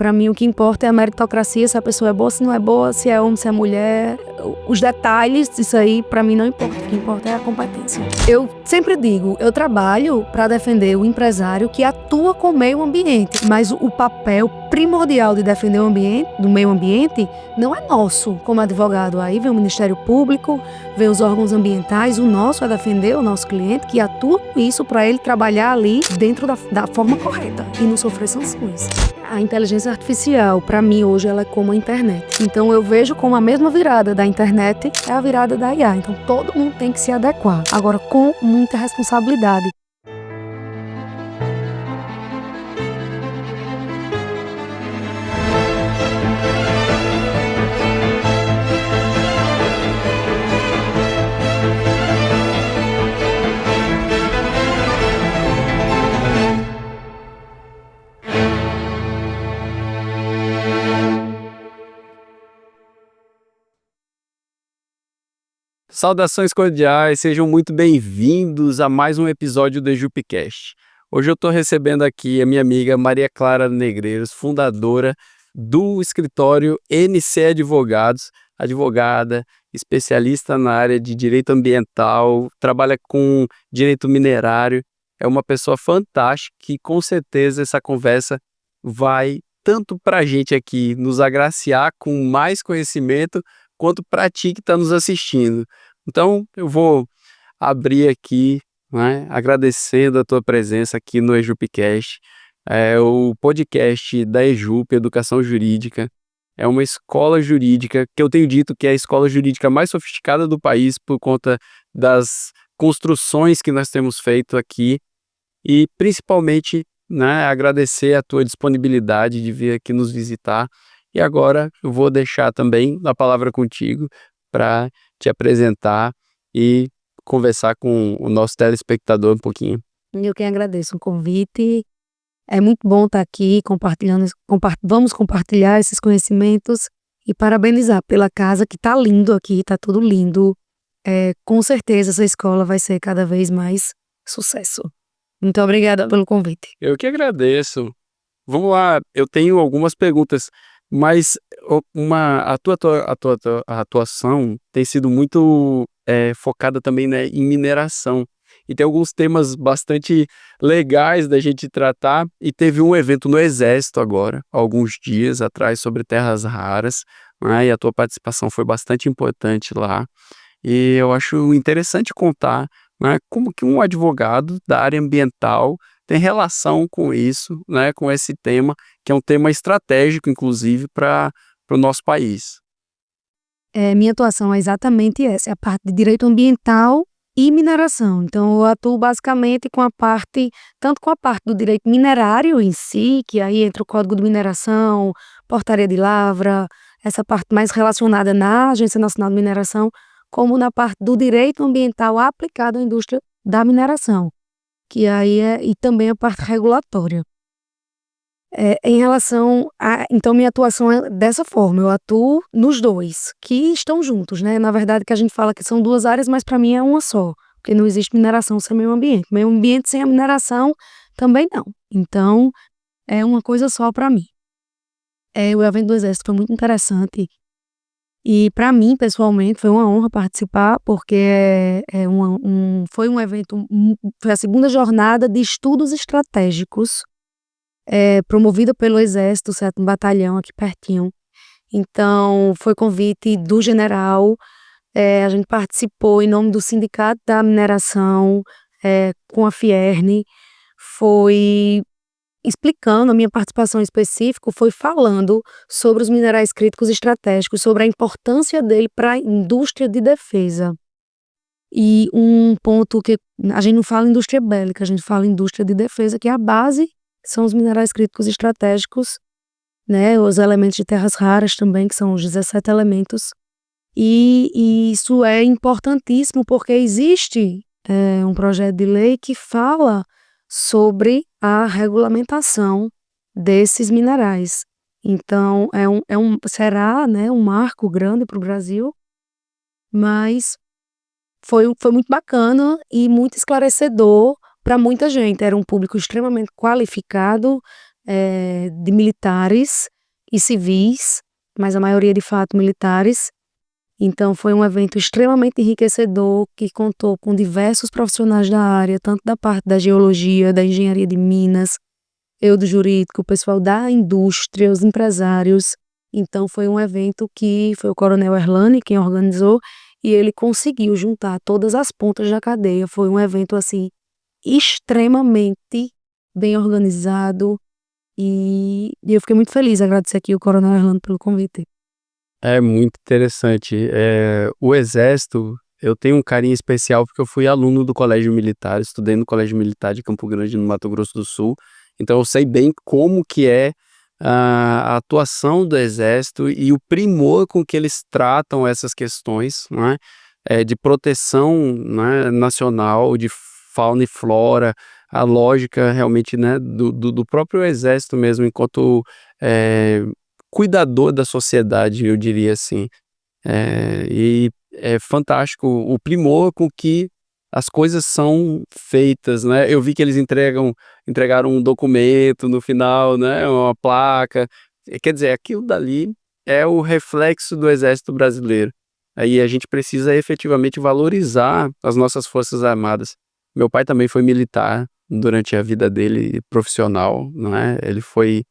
Para mim o que importa é a meritocracia, se a pessoa é boa, se não é boa, se é homem, se é mulher. Os detalhes, isso aí para mim não importa. O que importa é a competência. Eu sempre digo, eu trabalho para defender o empresário que atua com o meio ambiente, mas o papel primordial de defender o ambiente, do meio ambiente, não é nosso como advogado. Aí vem o Ministério Público, vem os órgãos ambientais, o nosso é defender o nosso cliente que atua com isso para ele trabalhar ali dentro da forma correta e não sofrer sanções. A inteligência artificial, para mim, hoje, ela é como a internet. Então, eu vejo como a mesma virada da internet é a virada da IA. Então, todo mundo tem que se adequar. Agora, com muita responsabilidade. Saudações cordiais, sejam muito bem-vindos a mais um episódio do EJUPcast. Hoje eu estou recebendo aqui a minha amiga Maria Clara Negreiros, fundadora do escritório NC Advogados, advogada, especialista na área de direito ambiental, trabalha com direito minerário, é uma pessoa fantástica e com certeza essa conversa vai tanto para a gente aqui nos agraciar com mais conhecimento, quanto para ti que está nos assistindo. Então, eu vou abrir aqui, né, agradecendo a tua presença aqui no EJUPcast, o podcast da EJUP, Educação Jurídica. É uma escola jurídica que eu tenho dito que é a escola jurídica mais sofisticada do país por conta das construções que nós temos feito aqui e principalmente, né, agradecer a tua disponibilidade de vir aqui nos visitar. E agora eu vou deixar também a palavra contigo para te apresentar e conversar com o nosso telespectador um pouquinho. Eu que agradeço o convite. É muito bom estar aqui compartilhando, vamos compartilhar esses conhecimentos e parabenizar pela casa que está lindo aqui, está tudo lindo. Com certeza essa escola vai ser cada vez mais sucesso. Muito obrigada pelo convite. Eu que agradeço. Vamos lá, eu tenho algumas perguntas, mas a tua atuação tem sido muito focada também, né, em mineração. E tem alguns temas bastante legais da gente tratar. E teve um evento no Exército agora, alguns dias atrás, sobre terras raras, né, e a tua participação foi bastante importante lá. E eu acho interessante contar, né, como que um advogado da área ambiental tem relação com isso, né, com esse tema, que é um tema estratégico, inclusive, para o nosso país. Minha atuação é exatamente essa, é a parte de direito ambiental e mineração. Então, eu atuo basicamente tanto com a parte do direito minerário em si, que aí entra o Código de Mineração, Portaria de Lavra, essa parte mais relacionada na Agência Nacional de Mineração, como na parte do direito ambiental aplicado à indústria da mineração, que aí e também a parte regulatória. Em relação então minha atuação é dessa forma, eu atuo nos dois, que estão juntos, né? Na verdade que a gente fala que são duas áreas, mas para mim é uma só, porque não existe mineração sem meio ambiente sem a mineração também não. Então, é uma coisa só para mim. O evento do Exército foi muito interessante e para mim, pessoalmente, foi uma honra participar, porque foi um evento, foi a segunda jornada de estudos estratégicos promovida pelo Exército, 7º Batalhão, aqui pertinho. Então, foi convite do general, a gente participou em nome do Sindicato da Mineração, com a Fierne, foi explicando, a minha participação em específico foi falando sobre os minerais críticos estratégicos, sobre a importância dele para a indústria de defesa. E um ponto que a gente não fala indústria bélica, a gente fala indústria de defesa, que é a base, são os minerais críticos estratégicos, né, os elementos de terras raras também, que são os 17 elementos. E isso é importantíssimo porque existe um projeto de lei que fala sobre a regulamentação desses minerais. Então, será, né, um marco grande para o Brasil, mas foi muito bacana e muito esclarecedor para muita gente. Era um público extremamente qualificado, de militares e civis, mas a maioria de fato militares. Então foi um evento extremamente enriquecedor, que contou com diversos profissionais da área, tanto da parte da geologia, da engenharia de minas, eu do jurídico, o pessoal da indústria, os empresários. Então foi um evento que foi o Coronel Erlani quem organizou, e ele conseguiu juntar todas as pontas da cadeia. Foi um evento assim extremamente bem organizado, e eu fiquei muito feliz, agradecer aqui o Coronel Erlani pelo convite. É muito interessante. O Exército, eu tenho um carinho especial porque eu fui aluno do Colégio Militar, estudei no Colégio Militar de Campo Grande, no Mato Grosso do Sul. Então eu sei bem como que é a atuação do Exército e o primor com que eles tratam essas questões, né, de proteção, né, nacional, de fauna e flora, a lógica realmente, né, do próprio Exército mesmo, enquanto cuidador da sociedade, eu diria assim. E é fantástico o primor com que as coisas são feitas, né. Eu vi que eles entregaram um documento no final, né, uma placa. Quer dizer, aquilo dali é o reflexo do Exército Brasileiro. Aí a gente precisa efetivamente valorizar as nossas forças armadas. Meu pai também foi militar durante a vida dele profissional, não é, ele foi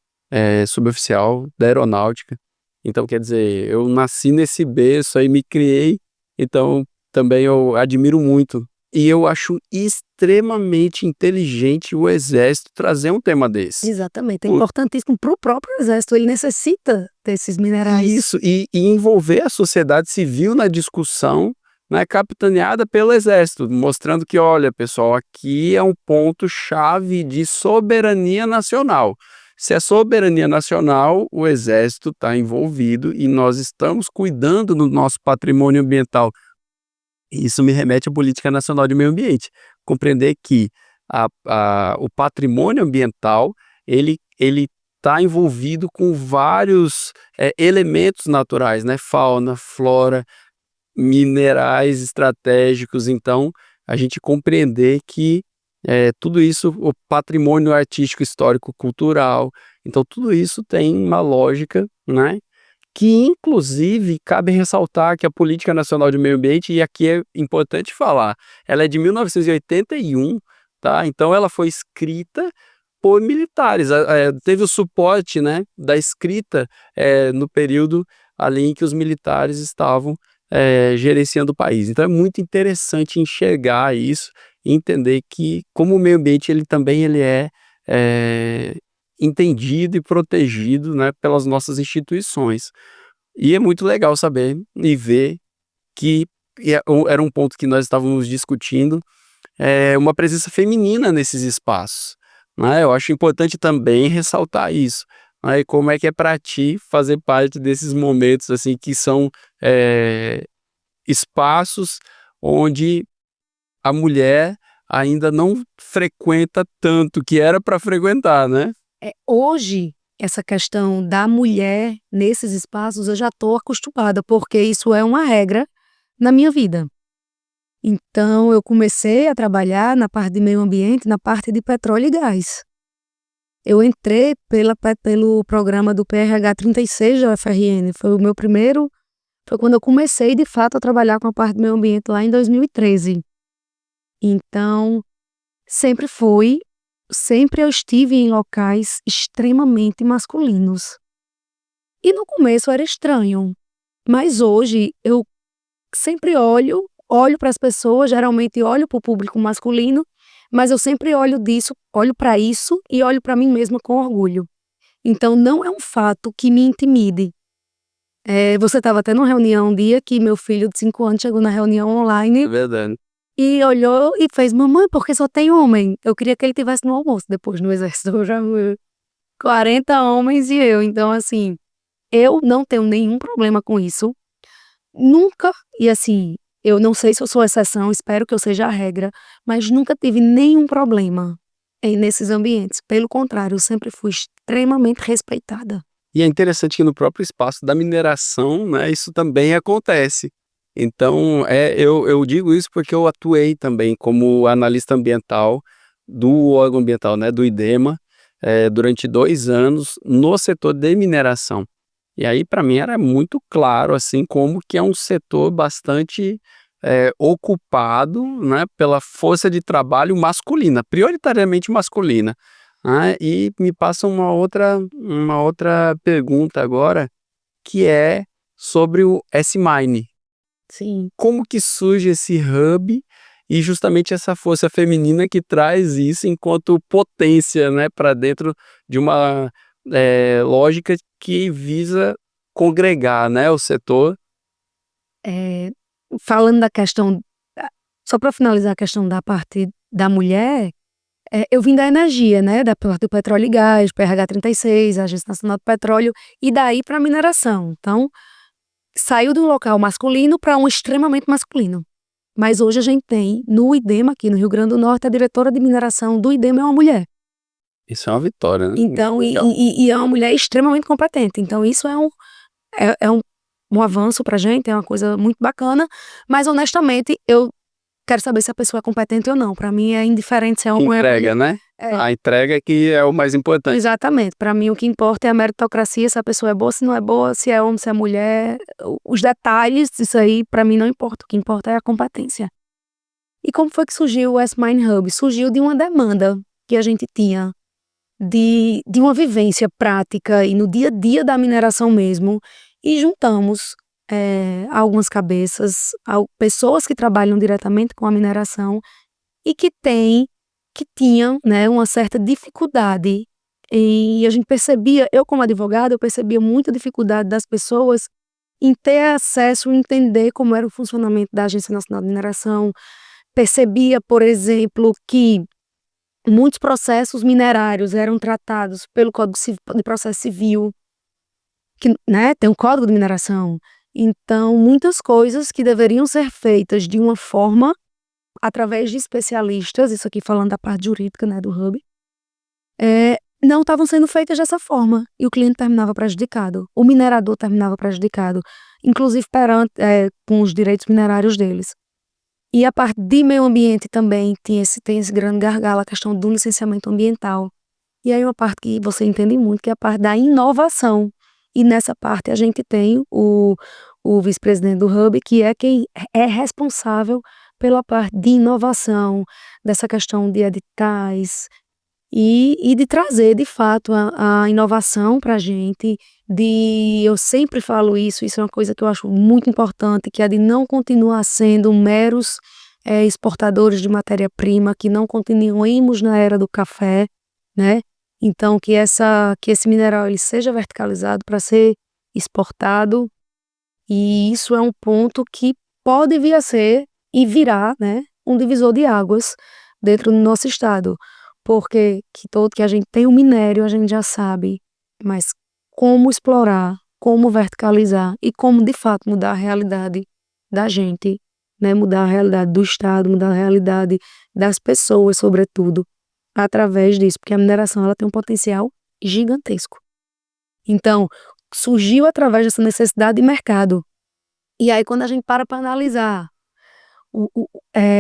suboficial da aeronáutica. Então, quer dizer, eu nasci nesse berço aí, me criei, então também eu admiro muito. E eu acho extremamente inteligente o Exército trazer um tema desse. Exatamente, é Por importantíssimo para o próprio Exército, ele necessita desses minerais. Isso, e envolver a sociedade civil na discussão, né, capitaneada pelo Exército, mostrando que, olha, pessoal, aqui é um ponto-chave de soberania nacional. Se é soberania nacional, o Exército está envolvido e nós estamos cuidando do nosso patrimônio ambiental. Isso me remete à Política Nacional de Meio Ambiente. Compreender que o patrimônio ambiental, ele está envolvido com vários elementos naturais, né? Fauna, flora, minerais estratégicos. Então, a gente compreender que tudo isso, o patrimônio artístico, histórico, cultural, então tudo isso tem uma lógica, né? Que inclusive cabe ressaltar que a Política Nacional de Meio Ambiente, e aqui é importante falar, ela é de 1981, tá? Então ela foi escrita por militares, teve o suporte, né, da escrita no período ali em que os militares estavam gerenciando o país. Então é muito interessante enxergar isso e entender que como o meio ambiente ele é entendido e protegido, né, pelas nossas instituições. E é muito legal saber e ver que era um ponto que nós estávamos discutindo, uma presença feminina nesses espaços, né. Eu acho importante também ressaltar isso, né, e como é que é para ti fazer parte desses momentos, assim, que são, espaços onde a mulher ainda não frequenta tanto, que era para frequentar, né. Hoje, essa questão da mulher nesses espaços eu já estou acostumada, porque isso é uma regra na minha vida. Então eu comecei a trabalhar na parte de meio ambiente, na parte de petróleo e gás. Eu entrei pelo programa do PRH 36 da UFRN, foi quando eu comecei de fato a trabalhar com a parte do meio ambiente lá em 2013. Então, sempre eu estive em locais extremamente masculinos. E no começo era estranho, mas hoje eu sempre olho para as pessoas, geralmente olho para o público masculino, mas eu sempre olho para isso e olho para mim mesma com orgulho. Então não é um fato que me intimide. Você estava até numa reunião um dia que meu filho de 5 anos chegou na reunião É online verdade. e olhou e fez: "Mamãe, por que só tem homem?" Eu queria que ele tivesse no almoço depois no exército, eu já 40 homens e eu, então assim, eu não tenho nenhum problema com isso, nunca, e assim, eu não sei se eu sou exceção, espero que eu seja a regra, mas nunca tive nenhum problema nesses ambientes, pelo contrário, eu sempre fui extremamente respeitada. E é interessante que no próprio espaço da mineração, né, isso também acontece. Então, eu digo isso porque eu atuei também como analista ambiental do órgão ambiental, né, do IDEMA, durante 2 anos no setor de mineração. E aí, para mim, era muito claro, assim, como que é um setor bastante ocupado, né, pela força de trabalho masculina, prioritariamente masculina, né? E me passa uma outra pergunta agora, que é sobre o S-Mine. Sim. Como que surge esse hub e justamente essa força feminina que traz isso enquanto potência, né, para dentro de uma lógica que visa congregar, né, o setor. Eh, falando da questão da só para finalizar a questão da parte da mulher, eu vim da energia, né, da parte do petróleo e gás, PRH 36, Agência Nacional do Petróleo, e daí para a mineração. Então, saiu de um local masculino para um extremamente masculino. Mas hoje a gente tem, no IDEMA, aqui no Rio Grande do Norte, a diretora de mineração do IDEMA é uma mulher. Isso é uma vitória, né? Então, Legal. é uma mulher extremamente competente. Então, isso é um avanço pra gente, é uma coisa muito bacana, mas honestamente, eu quero saber se a pessoa é competente ou não. Pra mim é indiferente se é homem ou é Entrega, mulher. né? É, A entrega é que é o mais importante. exatamente. Pra mim o que importa é a meritocracia, se a pessoa é boa, se não é boa, se é homem, se é mulher. Os detalhes, isso aí pra mim não importa. O que importa é a competência. E como foi que surgiu o S-Mine Hub? Surgiu de uma demanda que a gente tinha de uma vivência prática e no dia a dia da mineração mesmo, e juntamos algumas cabeças, pessoas que trabalham diretamente com a mineração e que tinham, né, uma certa dificuldade. E a gente percebia, eu como advogada, eu percebia muita dificuldade das pessoas em ter acesso, entender como era o funcionamento da Agência Nacional de Mineração. Percebia, por exemplo, que muitos processos minerários eram tratados pelo de Processo Civil, que, né, tem um Código de Mineração. Então, muitas coisas que deveriam ser feitas de uma forma, através de especialistas, isso aqui falando da parte jurídica, né, do Hub, não estavam sendo feitas dessa forma. E o cliente terminava prejudicado, o minerador terminava prejudicado, inclusive com os direitos minerários deles. E a parte de meio ambiente também tem esse grande gargalo, a questão do licenciamento ambiental. E aí uma parte que você entende muito, que é a parte da inovação. E nessa parte a gente tem o vice-presidente do Hub, que é quem é responsável pela parte de inovação, dessa questão de editais, e de trazer, de fato, a inovação para a gente, eu sempre falo isso é uma coisa que eu acho muito importante, que é de não continuar sendo meros exportadores de matéria-prima, que não continuemos na era do café, né? Então, que esse mineral ele seja verticalizado para ser exportado, e isso é um ponto que pode vir a ser e virar, né, um divisor de águas dentro do nosso estado. Porque que a gente tem o minério, a gente já sabe, mas como explorar, como verticalizar e como de fato mudar a realidade da gente, né? Mudar a realidade do estado, mudar a realidade das pessoas, sobretudo, através disso, porque a mineração ela tem um potencial gigantesco. Então, surgiu através dessa necessidade de mercado. E aí quando a gente para analisar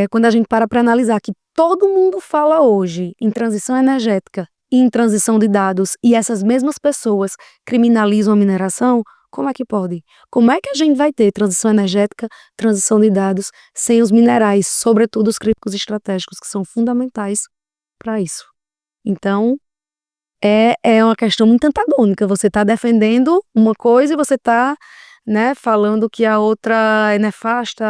quando a gente para analisar que todo mundo fala hoje em transição energética e em transição de dados, e essas mesmas pessoas criminalizam a mineração, como é que pode? Como é que a gente vai ter transição energética, transição de dados, sem os minerais, sobretudo os críticos estratégicos, que são fundamentais para isso? Então, é uma questão muito antagônica. Você está defendendo uma coisa e você está, né, falando que a outra é nefasta,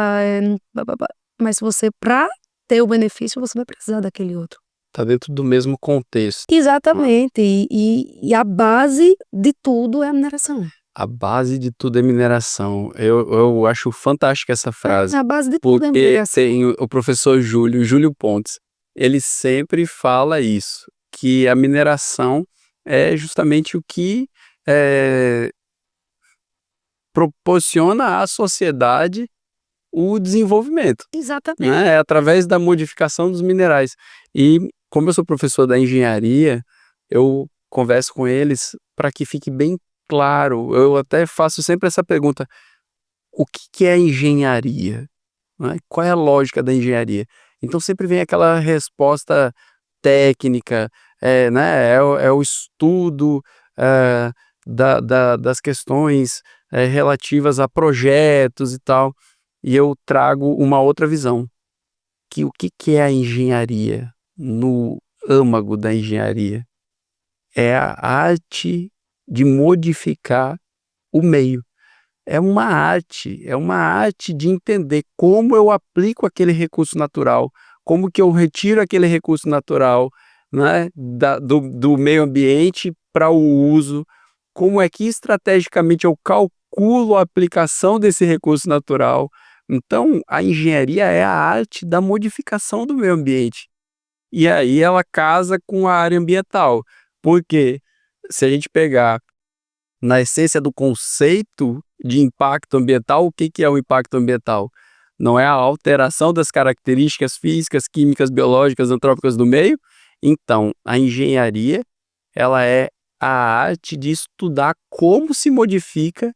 mas você, para ter o benefício, você vai precisar daquele outro. Tá dentro do mesmo contexto. Exatamente, e a base de tudo é a mineração. A base de tudo é mineração. Eu acho fantástica essa frase, A base de tudo é porque mineração. tem o professor Júlio Pontes, ele sempre fala isso, que a mineração é justamente o que proporciona à sociedade o desenvolvimento, Exatamente. né? É através da modificação dos minerais. E como eu sou professor da engenharia, eu converso com eles para que fique bem claro. Eu até faço sempre essa pergunta: o que é engenharia? Né? Qual é a lógica da engenharia? Então sempre vem aquela resposta técnica, né, é o estudo das questões relativas a projetos e tal, e eu trago uma outra visão, que o que é a engenharia? No âmago da engenharia, é a arte de modificar o meio. É uma arte de entender como eu aplico aquele recurso natural, como que eu retiro aquele recurso natural, né, do meio ambiente para o uso, como é que estrategicamente eu calculo a aplicação desse recurso natural. Então, a engenharia é a arte da modificação do meio ambiente. E aí ela casa com a área ambiental, porque se a gente pegar na essência do conceito de impacto ambiental, o que é o impacto ambiental? Não é a alteração das características físicas, químicas, biológicas, antrópicas do meio? Então, a engenharia, ela é a arte de estudar como se modifica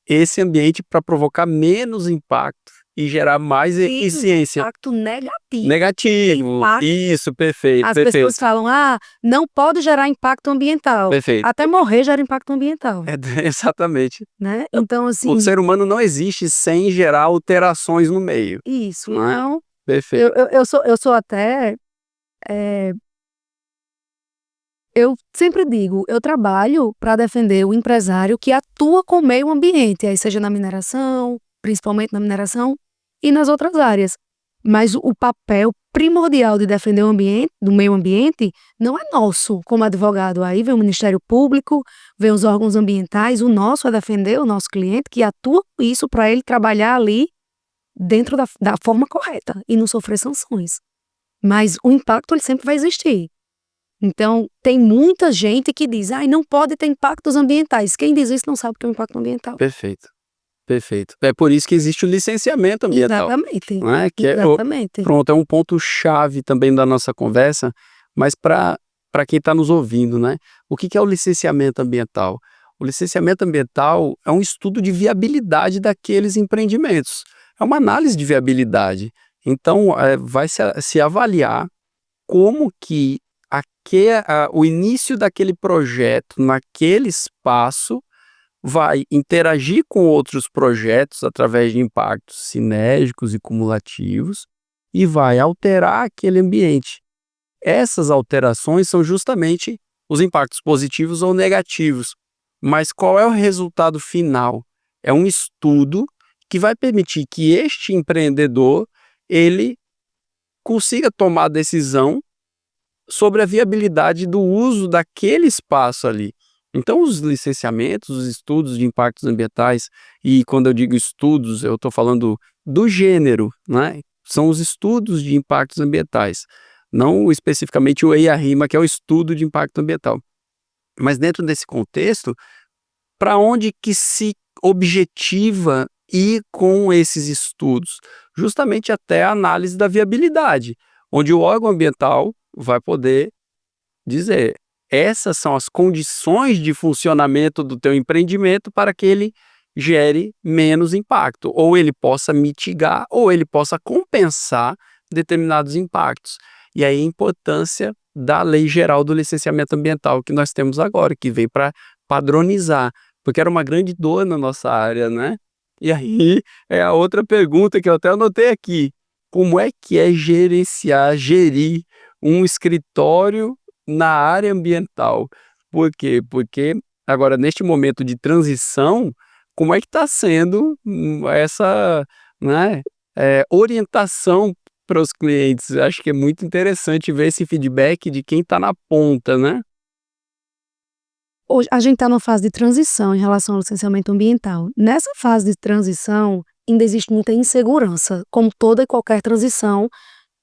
esse ambiente para provocar menos impacto e gerar mais eficiência. Impacto negativo. Negativo, isso, perfeito, As perfeito. pessoas falam, não pode gerar impacto ambiental. Perfeito. Até morrer gera impacto ambiental. Exatamente. Né? Então, assim... O ser humano não existe sem gerar alterações no meio. Isso, Não é? então... Perfeito. Eu sou até... eu sempre digo, eu trabalho para defender o empresário que atua com o meio ambiente, aí seja na mineração, principalmente na mineração, e nas outras áreas. Mas o papel primordial de defender o ambiente, do meio ambiente, não é nosso como advogado. Aí vem o Ministério Público, vem os órgãos ambientais, o nosso é defender o nosso cliente que atua com isso para ele trabalhar ali dentro da forma correta e não sofrer sanções. Mas o impacto ele sempre vai existir. Então, tem muita gente que diz, não pode ter impactos ambientais. Quem diz isso não sabe o que é o impacto ambiental. Perfeito, perfeito. É por isso que existe o licenciamento ambiental. Exatamente. Não é? Que exatamente. Pronto, é um ponto-chave também da nossa conversa, mas para quem está nos ouvindo, né? O que é o licenciamento ambiental? O licenciamento ambiental é um estudo de viabilidade daqueles empreendimentos. É uma análise de viabilidade. Então, vai se avaliar como que o início daquele projeto naquele espaço vai interagir com outros projetos através de impactos sinérgicos e cumulativos e vai alterar aquele ambiente. Essas alterações são justamente os impactos positivos ou negativos. Mas qual é o resultado final? É um estudo que vai permitir que este empreendedor ele consiga tomar a decisão sobre a viabilidade do uso daquele espaço ali. Então, os licenciamentos, os estudos de impactos ambientais, e quando eu digo estudos, eu estou falando do gênero, né? São os estudos de impactos ambientais, não especificamente o EIA-RIMA, que é o estudo de impacto ambiental. Mas dentro desse contexto, para onde que se objetiva ir com esses estudos? Justamente até a análise da viabilidade, onde o órgão ambiental vai poder dizer, essas são as condições de funcionamento do teu empreendimento para que ele gere menos impacto, ou ele possa mitigar, ou ele possa compensar determinados impactos. E aí a importância da Lei Geral do Licenciamento Ambiental que nós temos agora, que veio para padronizar, porque era uma grande dor na nossa área, né? E aí é a outra pergunta que eu até anotei aqui. Como é que é gerir um escritório na área ambiental? Por quê? Porque agora, neste momento de transição, como é que está sendo essa, né, orientação para os clientes? Acho que é muito interessante ver esse feedback de quem está na ponta, né? Hoje, a gente está numa fase de transição em relação ao licenciamento ambiental. Nessa fase de transição, ainda existe muita insegurança. Como toda e qualquer transição,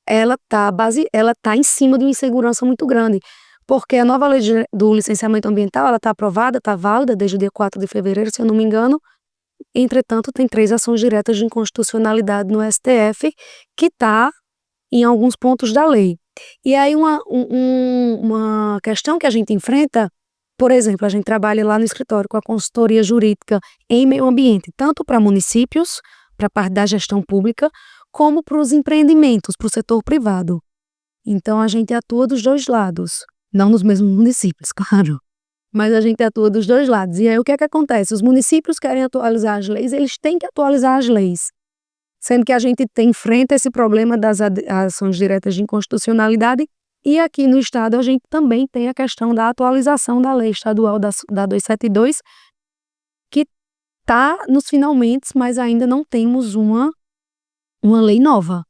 ela tá em cima de uma insegurança muito grande. Porque a nova lei do licenciamento ambiental, ela está aprovada, está válida desde o dia 4 de fevereiro, se eu não me engano. Entretanto, tem 3 ações diretas de inconstitucionalidade no STF, que está em alguns pontos da lei. E aí uma questão que a gente enfrenta, por exemplo, a gente trabalha lá no escritório com a consultoria jurídica em meio ambiente, tanto para municípios, para a parte da gestão pública, como para os empreendimentos, para o setor privado. Então, a gente atua dos dois lados, Não nos mesmos municípios, claro, mas a gente atua dos dois lados. E aí o que é que acontece? Os municípios querem atualizar as leis, eles têm que atualizar as leis, sendo que a gente enfrenta esse problema das ações diretas de inconstitucionalidade, e aqui no estado a gente também tem a questão da atualização da lei estadual da 272, que está nos finalmente, mas ainda não temos uma lei nova.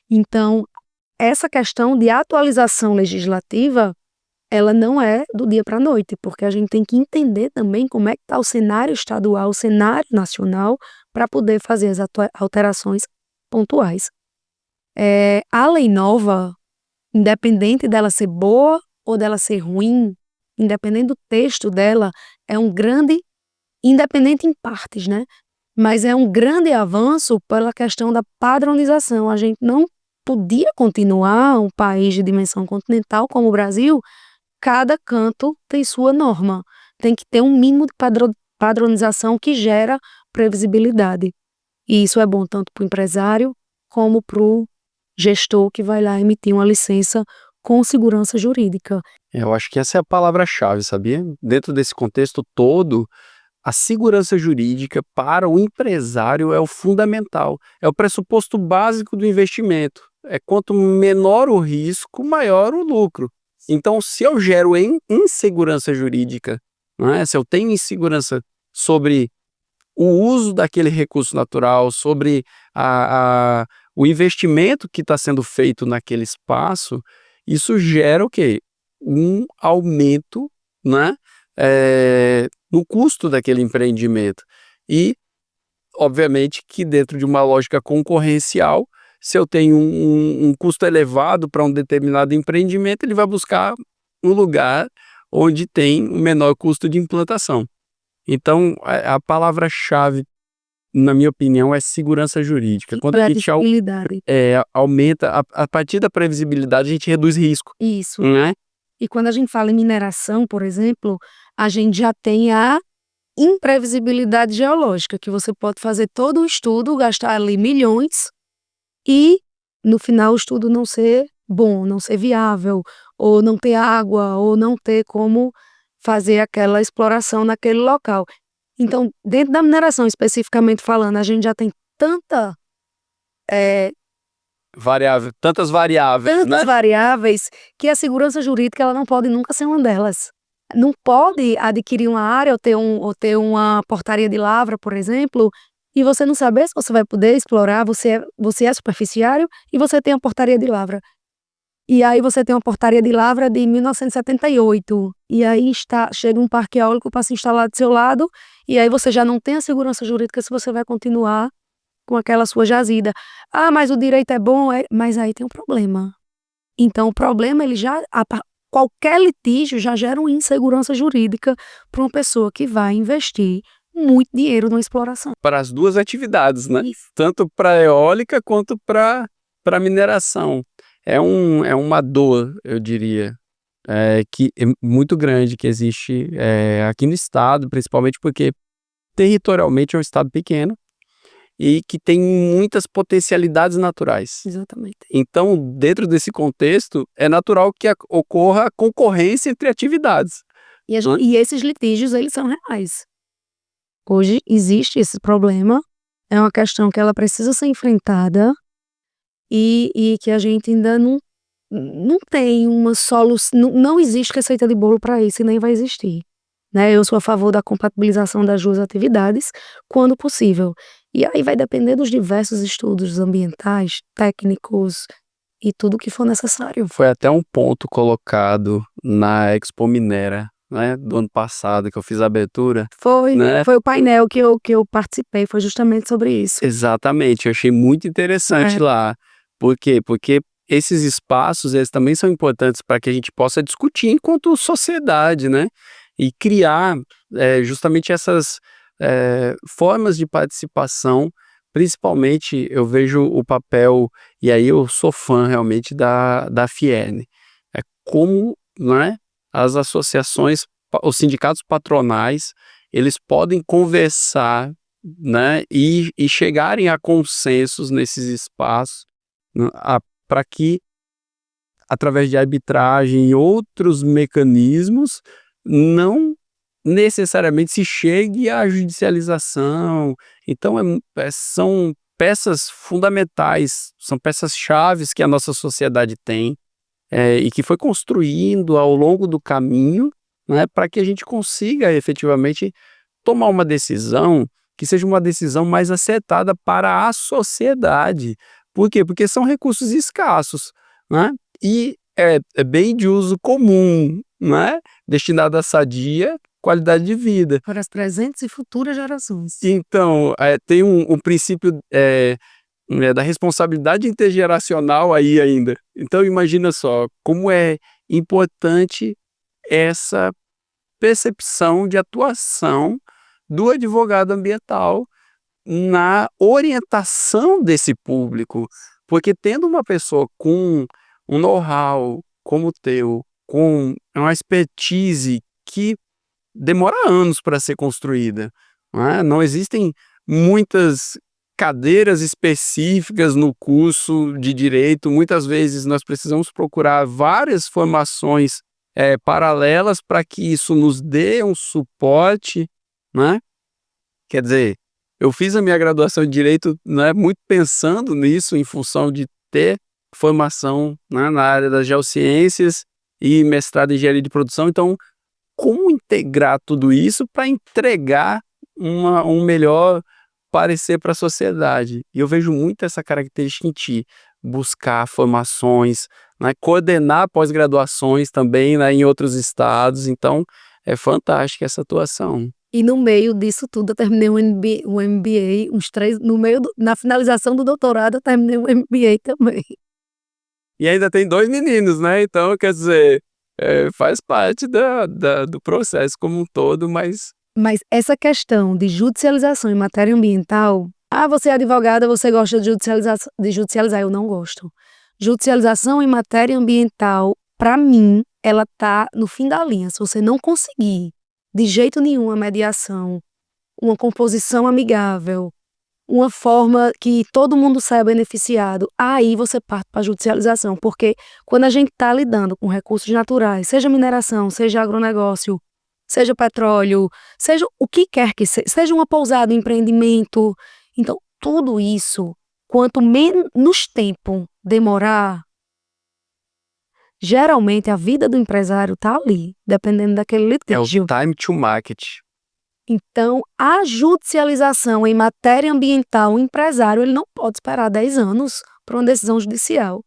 Então, essa questão de atualização legislativa, ela não é do dia para a noite, porque a gente tem que entender também como é que está o cenário estadual, o cenário nacional, para poder fazer as alterações pontuais. A lei nova, independente dela ser boa ou dela ser ruim, independente do texto dela, é um grande, independente em partes, né? Mas é um grande avanço pela questão da padronização. A gente não podia continuar um país de dimensão continental como o Brasil, cada canto tem sua norma. Tem que ter um mínimo de padronização que gera previsibilidade. E isso é bom tanto para o empresário como para o gestor que vai lá emitir uma licença com segurança jurídica. Eu acho que essa é a palavra-chave, sabia? Dentro desse contexto todo, a segurança jurídica para o empresário é o fundamental, é o pressuposto básico do investimento. É quanto menor o risco, maior o lucro. Então, se eu gero insegurança jurídica, né, se eu tenho insegurança sobre o uso daquele recurso natural, sobre o investimento que está sendo feito naquele espaço, isso gera o quê? Um aumento, né, no custo daquele empreendimento. E, obviamente, que dentro de uma lógica concorrencial, se eu tenho um custo elevado para um determinado empreendimento, ele vai buscar um lugar onde tem o menor custo de implantação. Então, a palavra-chave, na minha opinião, é segurança jurídica. Quando a gente aumenta, a partir da previsibilidade, a gente reduz risco. Isso. Né? E quando a gente fala em mineração, por exemplo, a gente já tem a imprevisibilidade geológica, que você pode fazer todo o estudo, gastar ali milhões e, no final, o estudo não ser bom, não ser viável, ou não ter água, ou não ter como fazer aquela exploração naquele local. Então, dentro da mineração, especificamente falando, a gente já tem tantas variáveis que a segurança jurídica ela não pode nunca ser uma delas. Não pode adquirir uma área ou ter uma portaria de lavra, por exemplo, e você não saber se você vai poder explorar, você é superficiário e você tem a portaria de lavra. E aí você tem uma portaria de lavra de 1978, e aí chega um parque eólico para se instalar do seu lado, e aí você já não tem a segurança jurídica se você vai continuar com aquela sua jazida. Ah, mas o direito é bom, mas aí tem um problema. Então o problema, qualquer litígio já gera uma insegurança jurídica para uma pessoa que vai investir muito dinheiro numa exploração. Para as duas atividades, né? Isso. Tanto para a eólica quanto para a mineração. É uma dor, eu diria, que é muito grande que existe aqui no estado, principalmente porque territorialmente é um estado pequeno e que tem muitas potencialidades naturais. Exatamente. Então, dentro desse contexto, é natural que ocorra concorrência entre atividades. E esses litígios, eles são reais. Hoje existe esse problema, é uma questão que ela precisa ser enfrentada e que a gente ainda não tem uma solução, não existe receita de bolo para isso e nem vai existir. Né? Eu sou a favor da compatibilização das duas atividades quando possível. E aí vai depender dos diversos estudos ambientais, técnicos e tudo o que for necessário. Foi até um ponto colocado na Expo Minera, né, do ano passado, que eu fiz a abertura. Foi né? o painel que eu participei, foi justamente sobre isso. Exatamente, eu achei muito interessante lá. Por quê? Porque esses espaços, eles também são importantes para que a gente possa discutir enquanto sociedade, né? E criar justamente essas formas de participação. Principalmente, eu vejo o papel, e aí eu sou fã realmente da Fierne. É como, né, as associações, os sindicatos patronais, eles podem conversar, né, e chegarem a consensos nesses espaços, né, para que através de arbitragem e outros mecanismos, não necessariamente se chegue à judicialização. Então, são peças fundamentais, são peças chaves que a nossa sociedade tem, e que foi construindo ao longo do caminho, né, para que a gente consiga efetivamente tomar uma decisão que seja uma decisão mais acertada para a sociedade. Por quê? Porque são recursos escassos, né? E é bem de uso comum, né? Destinado à sadia qualidade de vida. Para as presentes e futuras gerações. Então, tem um princípio da responsabilidade intergeracional aí ainda. Então, imagina só como é importante essa percepção de atuação do advogado ambiental na orientação desse público, porque tendo uma pessoa com um know-how como o teu, com uma expertise que demora anos para ser construída, não existem muitas cadeiras específicas no curso de direito, muitas vezes nós precisamos procurar várias formações paralelas para que isso nos dê um suporte, né? Quer dizer, eu fiz a minha graduação em Direito, né, muito pensando nisso, em função de ter formação, né, na área das geociências e mestrado em Engenharia de Produção. Então, como integrar tudo isso para entregar um melhor parecer para a sociedade? E eu vejo muito essa característica em ti, buscar formações, né, coordenar pós-graduações também, né, em outros estados. Então, é fantástica essa atuação. E no meio disso tudo, eu terminei um MBA, na finalização do doutorado, eu terminei um MBA também. E ainda tem 2 meninos, né? Então, quer dizer, faz parte do processo como um todo, mas essa questão de judicialização em matéria ambiental, você é advogada, você gosta de judicializar, eu não gosto. Judicialização em matéria ambiental, para mim, ela tá no fim da linha. Se você não conseguir de jeito nenhum a mediação, uma composição amigável, uma forma que todo mundo saia beneficiado, aí você parte para a judicialização, porque quando a gente está lidando com recursos naturais, seja mineração, seja agronegócio, seja petróleo, seja o que quer que seja uma pousada, um empreendimento, então tudo isso, quanto menos tempo demorar, geralmente a vida do empresário está ali, dependendo daquele litígio. É o time to market. Então, a judicialização em matéria ambiental, o empresário ele não pode esperar 10 anos para uma decisão judicial.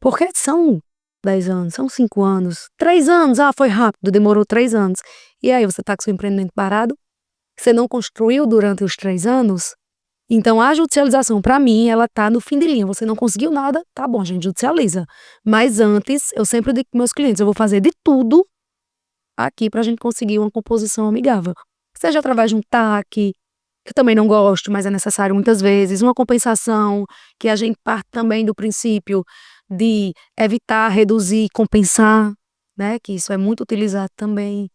Porque são 10 anos, são 5 anos, 3 anos, foi rápido, demorou 3 anos. E aí você está com seu empreendimento parado, você não construiu durante os 3 anos. Então, a judicialização, para mim, ela tá no fim de linha. Você não conseguiu nada, tá bom, a gente judicializa. Mas antes, eu sempre digo para meus clientes, eu vou fazer de tudo aqui para a gente conseguir uma composição amigável. Seja através de um TAC, que eu também não gosto, mas é necessário muitas vezes, uma compensação, que a gente parte também do princípio de evitar, reduzir, compensar, né? Que isso é muito utilizado também.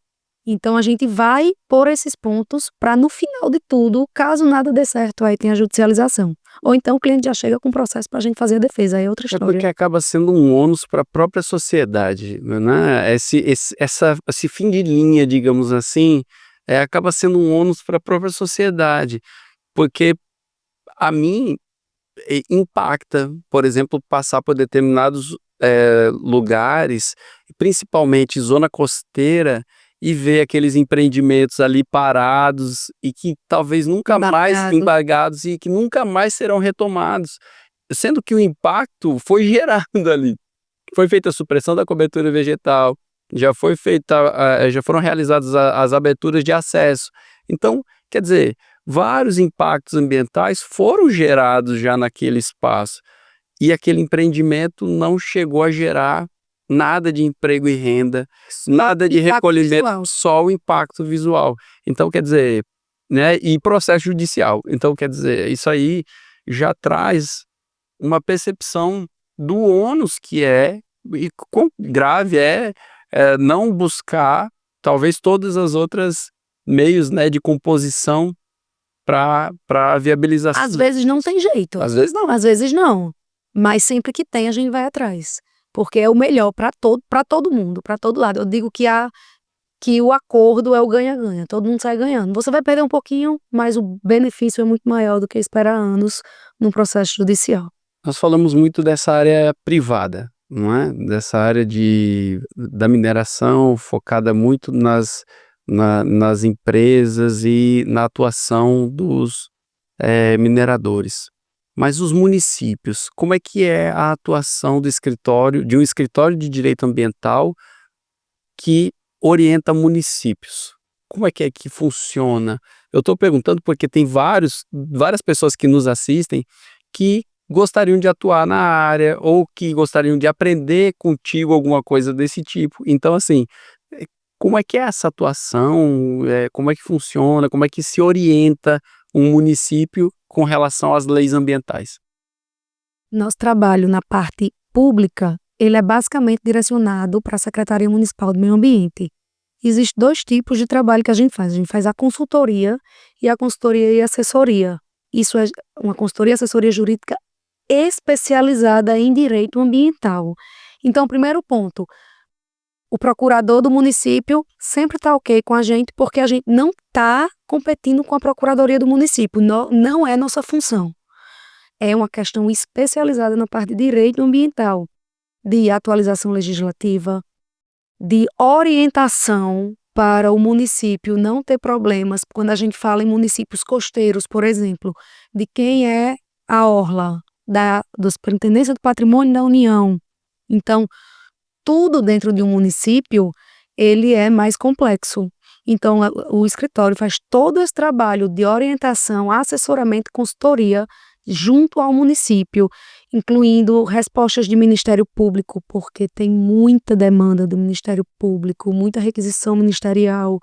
Então, a gente vai por esses pontos para, no final de tudo, caso nada dê certo, aí tem a judicialização. Ou então o cliente já chega com o processo para a gente fazer a defesa, aí é outra história. É porque acaba sendo um ônus para a própria sociedade, né? Esse fim de linha, digamos assim, acaba sendo um ônus para a própria sociedade. Porque a mim impacta, por exemplo, passar por determinados lugares, principalmente zona costeira, e ver aqueles empreendimentos ali parados e que talvez nunca mais embargados e que nunca mais serão retomados, sendo que o impacto foi gerado ali. Foi feita a supressão da cobertura vegetal, já foram realizadas as aberturas de acesso. Então, quer dizer, vários impactos ambientais foram gerados já naquele espaço e aquele empreendimento não chegou a gerar nada de emprego e renda, nada de recolhimento, só o impacto visual. Então, quer dizer, né, e processo judicial. Então, quer dizer, isso aí já traz uma percepção do ônus que e quão grave não buscar, talvez, todas as outras meios, né, de composição para viabilização. Às vezes não tem jeito. Às vezes não. Às vezes não. Mas sempre que tem, a gente vai atrás, porque é o melhor para todo mundo, para todo lado. Eu digo que o acordo é o ganha-ganha, todo mundo sai ganhando. Você vai perder um pouquinho, mas o benefício é muito maior do que esperar anos num processo judicial. Nós falamos muito dessa área privada, não é? Dessa área da mineração, focada muito nas empresas e na atuação dos mineradores. Mas os municípios, como é que é a atuação de um escritório de direito ambiental que orienta municípios? Como é que funciona? Eu estou perguntando porque tem várias pessoas que nos assistem que gostariam de atuar na área ou que gostariam de aprender contigo alguma coisa desse tipo. Então, assim, eh, como é que é essa atuação? Como é que funciona? Como é que se orienta um município com relação às leis ambientais? Nosso trabalho na parte pública, ele é basicamente direcionado para a Secretaria Municipal do Meio Ambiente. Existem 2 tipos de trabalho que a gente faz. A gente faz a consultoria e assessoria. Isso é uma consultoria e assessoria jurídica especializada em direito ambiental. Então, primeiro ponto, o procurador do município sempre está ok com a gente, porque a gente não está competindo com a procuradoria do município. Não é nossa função. É uma questão especializada na parte de direito ambiental, de atualização legislativa, de orientação para o município não ter problemas. Quando a gente fala em municípios costeiros, por exemplo, de quem é a orla da Superintendência do Patrimônio da União. Então, tudo dentro de um município, ele é mais complexo. Então, o escritório faz todo esse trabalho de orientação, assessoramento e consultoria junto ao município, incluindo respostas de Ministério Público, porque tem muita demanda do Ministério Público, muita requisição ministerial,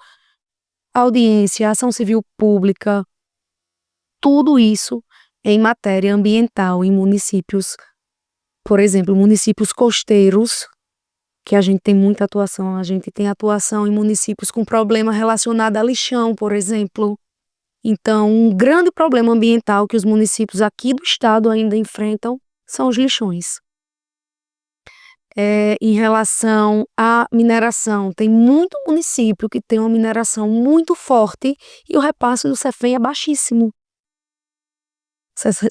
audiência, ação civil pública, tudo isso em matéria ambiental em municípios, por exemplo, municípios costeiros, que a gente tem muita atuação. A gente tem atuação em municípios com problema relacionado a lixão, por exemplo. Então, um grande problema ambiental que os municípios aqui do estado ainda enfrentam são os lixões. Em relação à mineração, tem muito município que tem uma mineração muito forte e o repasse do CEFEM é baixíssimo.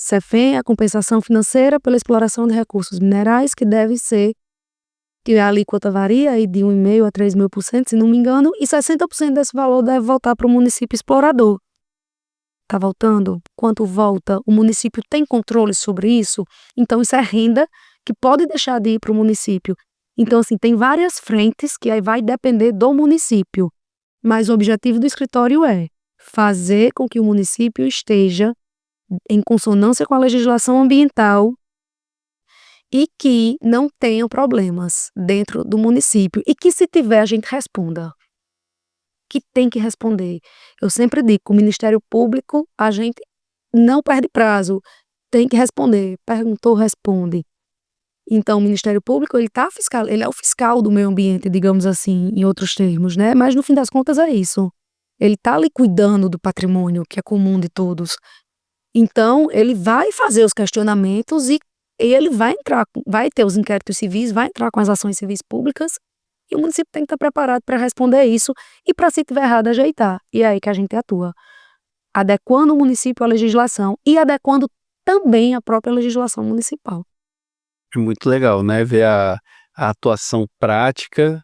CEFEM é a compensação financeira pela exploração de recursos minerais, que a alíquota varia aí de 1,5% a 3.000%, se não me engano, e 60% desse valor deve voltar para o município explorador. Está voltando? Quanto volta? O município tem controle sobre isso? Então, isso é renda que pode deixar de ir para o município. Então, assim, tem várias frentes que aí vai depender do município. Mas o objetivo do escritório é fazer com que o município esteja em consonância com a legislação ambiental e que não tenham problemas dentro do município. E que, se tiver, a gente responda. Que tem que responder. Eu sempre digo que o Ministério Público, a gente não perde prazo, tem que responder. Perguntou, responde. Então, o Ministério Público, ele é o fiscal do meio ambiente, digamos assim, em outros termos, né? Mas, no fim das contas, é isso. Ele está ali cuidando do patrimônio, que é comum de todos. Então, ele vai fazer os questionamentos e ele vai ter os inquéritos civis, vai entrar com as ações civis públicas, e o município tem que estar preparado para responder isso e, para, se tiver errado, ajeitar. E é aí que a gente atua, adequando o município à legislação e adequando também a própria legislação municipal. É muito legal, né, ver a atuação prática,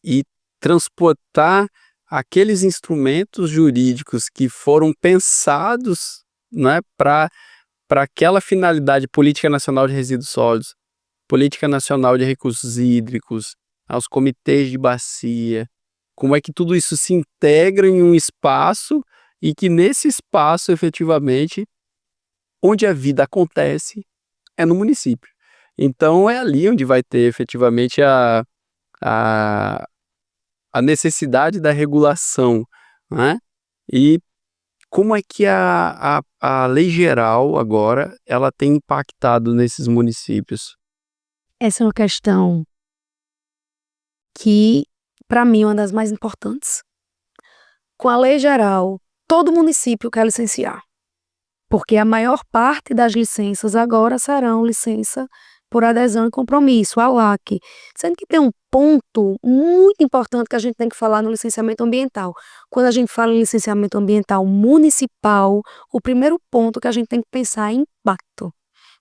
e transportar aqueles instrumentos jurídicos que foram pensados, né, para aquela finalidade: Política Nacional de Resíduos Sólidos, Política Nacional de Recursos Hídricos, aos comitês de bacia, como é que tudo isso se integra em um espaço e que nesse espaço, efetivamente, onde a vida acontece, é no município. Então é ali onde vai ter efetivamente a, a necessidade da regulação, né? E como é que a lei geral agora ela tem impactado nesses municípios? Essa é uma questão que, para mim, é uma das mais importantes. Com a lei geral, todo município quer licenciar. Porque a maior parte das licenças agora serão licença por adesão e compromisso, a LAC. Sendo que tem um ponto muito importante que a gente tem que falar no licenciamento ambiental. Quando a gente fala em licenciamento ambiental municipal, o primeiro ponto que a gente tem que pensar é impacto.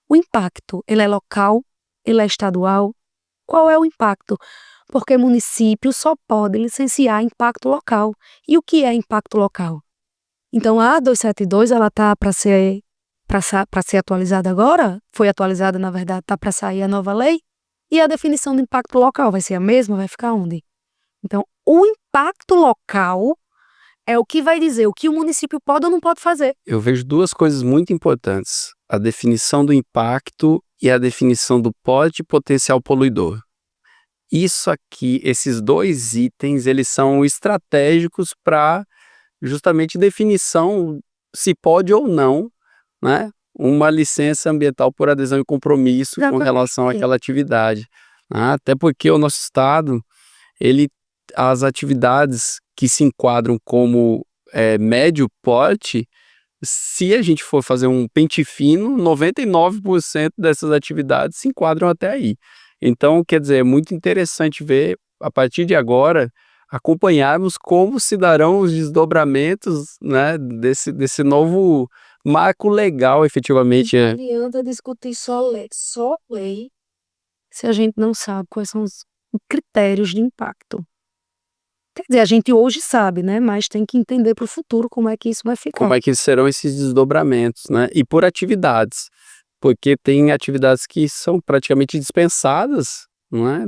O impacto, ele é local, ele é estadual. Qual é o impacto? Porque município só pode licenciar impacto local. E o que é impacto local? Então, a 272, ela está para ser atualizada agora, foi atualizada, na verdade, está para sair a nova lei, e a definição do impacto local vai ser a mesma, vai ficar onde? Então, o impacto local é o que vai dizer o que o município pode ou não pode fazer. Eu vejo duas coisas muito importantes: a definição do impacto e a definição do pode potencial poluidor. Isso aqui, esses dois itens, eles são estratégicos para justamente definição se pode ou não, né, uma licença ambiental por adesão e compromisso com relação àquela atividade. Até porque o nosso estado, as atividades que se enquadram como médio porte, se a gente for fazer um pente fino, 99% dessas atividades se enquadram até aí. Então, quer dizer, é muito interessante ver, a partir de agora, acompanharmos como se darão os desdobramentos, né, desse novo marco legal, efetivamente. Não adianta discutir só lei, se a gente não sabe quais são os critérios de impacto. Quer dizer, a gente hoje sabe, né, mas tem que entender para o futuro como é que isso vai ficar. Como é que serão esses desdobramentos, né? E por atividades, porque tem atividades que são praticamente dispensadas, não é,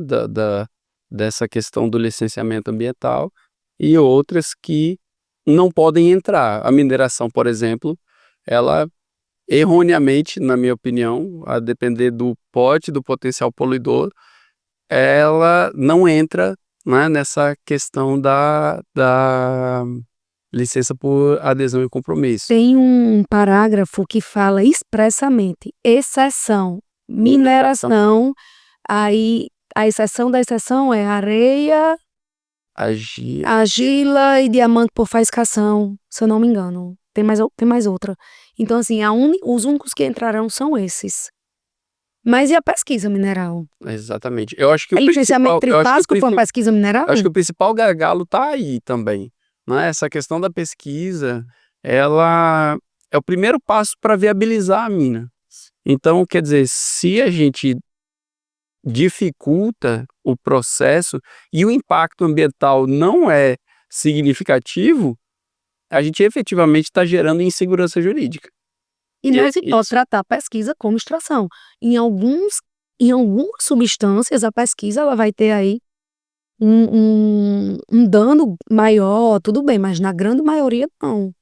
dessa questão do licenciamento ambiental, e outras que não podem entrar. A mineração, por exemplo, ela erroneamente, na minha opinião, a depender do porte, do potencial poluidor, ela não entra, né, nessa questão da licença por adesão e compromisso. Tem um parágrafo que fala expressamente, exceção, mineração, aí a exceção da exceção é areia, argila e diamante por faiscação, se eu não me engano. Tem mais outra. Então, assim, os únicos que entrarão são esses. Mas e a pesquisa mineral? Exatamente. Eu acho que É licenciamento trifásico para pesquisa mineral? Eu acho que o principal gargalo está aí também, né? Essa questão da pesquisa, ela é o primeiro passo para viabilizar a mina. Então, quer dizer, se a gente dificulta o processo e o impacto ambiental não é significativo, a gente efetivamente está gerando insegurança jurídica. E não se pode tratar a pesquisa como extração. Em algumas substâncias, a pesquisa ela vai ter aí um dano maior, tudo bem, mas na grande maioria não.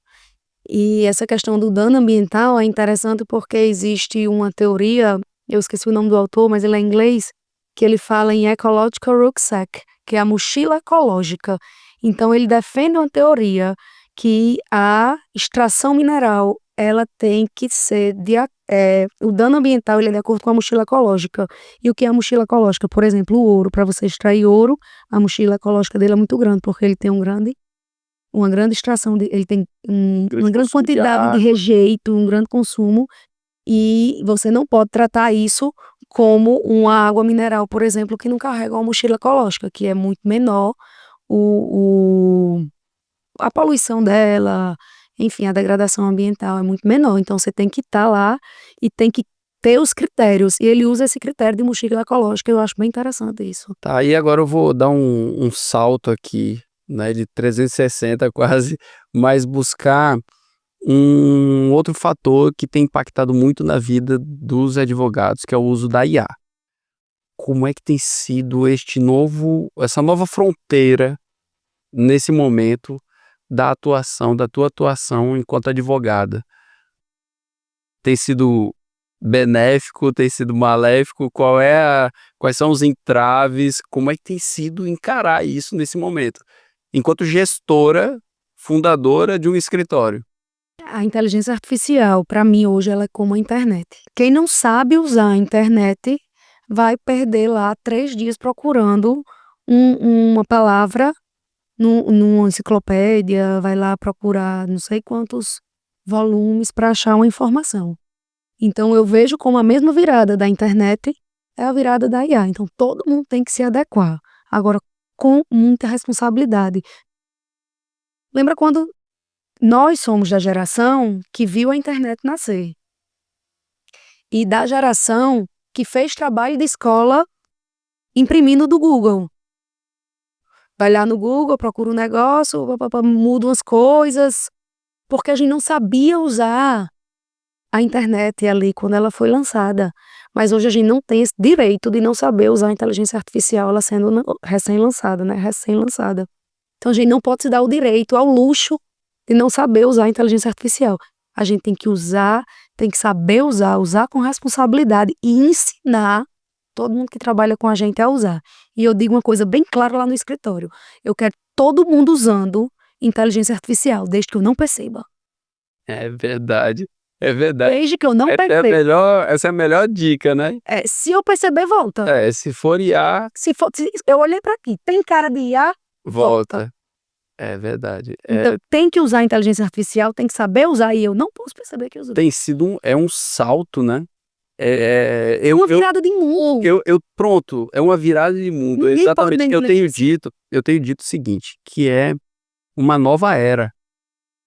E essa questão do dano ambiental é interessante porque existe uma teoria, eu esqueci o nome do autor, mas ele é inglês, que ele fala em ecological rucksack, que é a mochila ecológica. Então ele defende uma teoria que a extração mineral ela tem que ser o dano ambiental ele é de acordo com a mochila ecológica. E o que é a mochila ecológica? Por exemplo, o ouro. Para você extrair ouro, a mochila ecológica dele é muito grande, porque ele tem uma grande extração, ele tem uma grande quantidade de rejeito, um grande consumo, e você não pode tratar isso como uma água mineral, por exemplo, que não carrega uma mochila ecológica, que é muito menor a poluição dela, enfim, a degradação ambiental é muito menor. Então, você tem que estar lá e tem que ter os critérios. E ele usa esse critério de mochila ecológica. Eu acho bem interessante isso. Tá, e agora eu vou dar um salto aqui, né, de 360 quase, mas buscar um outro fator que tem impactado muito na vida dos advogados, que é o uso da IA. Como é que tem sido essa nova fronteira nesse momento da tua atuação enquanto advogada? Tem sido benéfico, tem sido maléfico? Quais são os entraves? Como é que tem sido encarar isso nesse momento? Enquanto gestora, fundadora de um escritório. A inteligência artificial, para mim, hoje, ela é como a internet. Quem não sabe usar a internet vai perder lá 3 dias procurando uma palavra numa enciclopédia, vai lá procurar não sei quantos volumes para achar uma informação. Então eu vejo como a mesma virada da internet é a virada da IA. Então todo mundo tem que se adequar. Agora, com muita responsabilidade. Lembra quando nós somos da geração que viu a internet nascer? E da geração que fez trabalho de escola imprimindo do Google. Vai lá no Google, procura um negócio, muda umas coisas, porque a gente não sabia usar a internet ali quando ela foi lançada. Mas hoje a gente não tem esse direito de não saber usar a inteligência artificial, ela sendo recém-lançada, né? Recém-lançada. Então a gente não pode se dar o direito, ao luxo, de não saber usar a inteligência artificial. A gente tem que usar, tem que saber usar com responsabilidade e ensinar todo mundo que trabalha com a gente a usar. E eu digo uma coisa bem clara lá no escritório. Eu quero todo mundo usando inteligência artificial, desde que eu não perceba. É verdade. É verdade. Desde que eu não perceba. Essa é a melhor dica, né? Se eu perceber, volta. Se for IA... Se eu olhei para aqui, tem cara de IA, volta. É verdade. Então, tem que usar a inteligência artificial, tem que saber usar, e eu não posso perceber que uso. Tem sido um salto, né? Uma virada de mundo. Pronto, é uma virada de mundo. Ninguém Exatamente. pode Eu tenho dito o seguinte, que é uma nova era.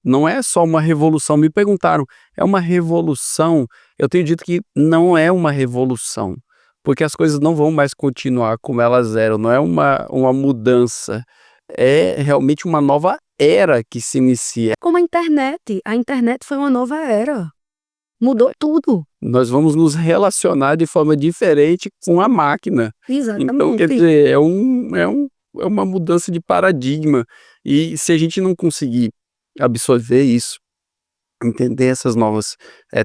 Não é só uma revolução. Me perguntaram, é uma revolução? Eu tenho dito que não é uma revolução, porque as coisas não vão mais continuar como elas eram. Não é uma mudança. É realmente uma nova era que se inicia. Como a internet foi uma nova era. Mudou tudo. Nós vamos nos relacionar de forma diferente com a máquina. Exatamente. Então, quer dizer, é uma mudança de paradigma. E se a gente não conseguir absorver isso, entender essas novas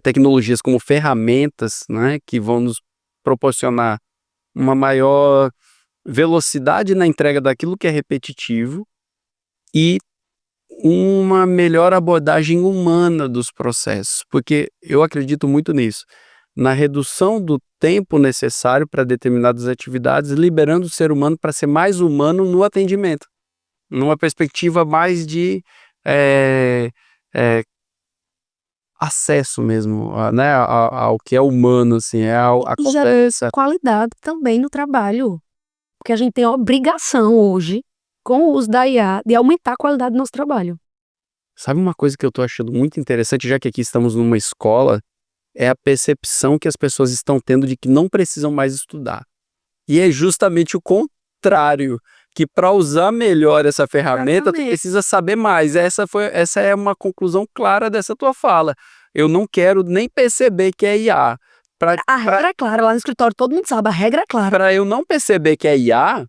tecnologias como ferramentas, né, que vão nos proporcionar uma maior velocidade na entrega daquilo que é repetitivo e uma melhor abordagem humana dos processos, porque eu acredito muito nisso, na redução do tempo necessário para determinadas atividades, liberando o ser humano para ser mais humano no atendimento, numa perspectiva mais de acesso mesmo, né, ao que é humano, assim, a conversa. Qualidade também no trabalho, porque a gente tem a obrigação hoje, com o uso da IA, de aumentar a qualidade do nosso trabalho. Sabe uma coisa que eu estou achando muito interessante, já que aqui estamos numa escola, é a percepção que as pessoas estão tendo de que não precisam mais estudar. E é justamente o contrário, que para usar melhor essa ferramenta, tu precisa saber mais. Essa é uma conclusão clara dessa tua fala. Eu não quero nem perceber que é IA. A regra é clara, lá no escritório todo mundo sabe, a regra é clara. Para eu não perceber que é IA,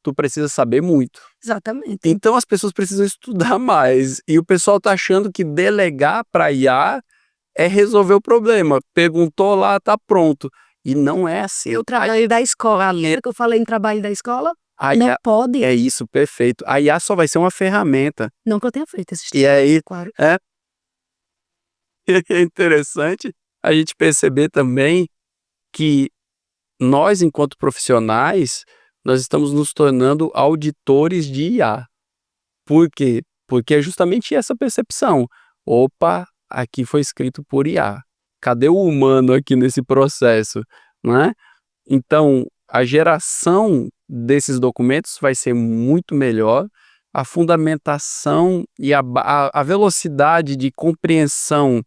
tu precisa saber muito. Exatamente. Então as pessoas precisam estudar mais. E o pessoal tá achando que delegar para IA é resolver o problema. Perguntou lá, tá pronto. E não é assim. O trabalho da escola, lembra que eu falei em trabalho da escola? Não pode. É isso, perfeito. A IA só vai ser uma ferramenta. Não que eu tenha feito esse E aí, claro. É interessante a gente perceber também que nós, enquanto profissionais, nós estamos nos tornando auditores de IA. Por quê? Porque é justamente essa percepção. Opa, aqui foi escrito por IA. Cadê o humano aqui nesse processo? Né? Então, a geração desses documentos vai ser muito melhor. A fundamentação e a velocidade de compreensão,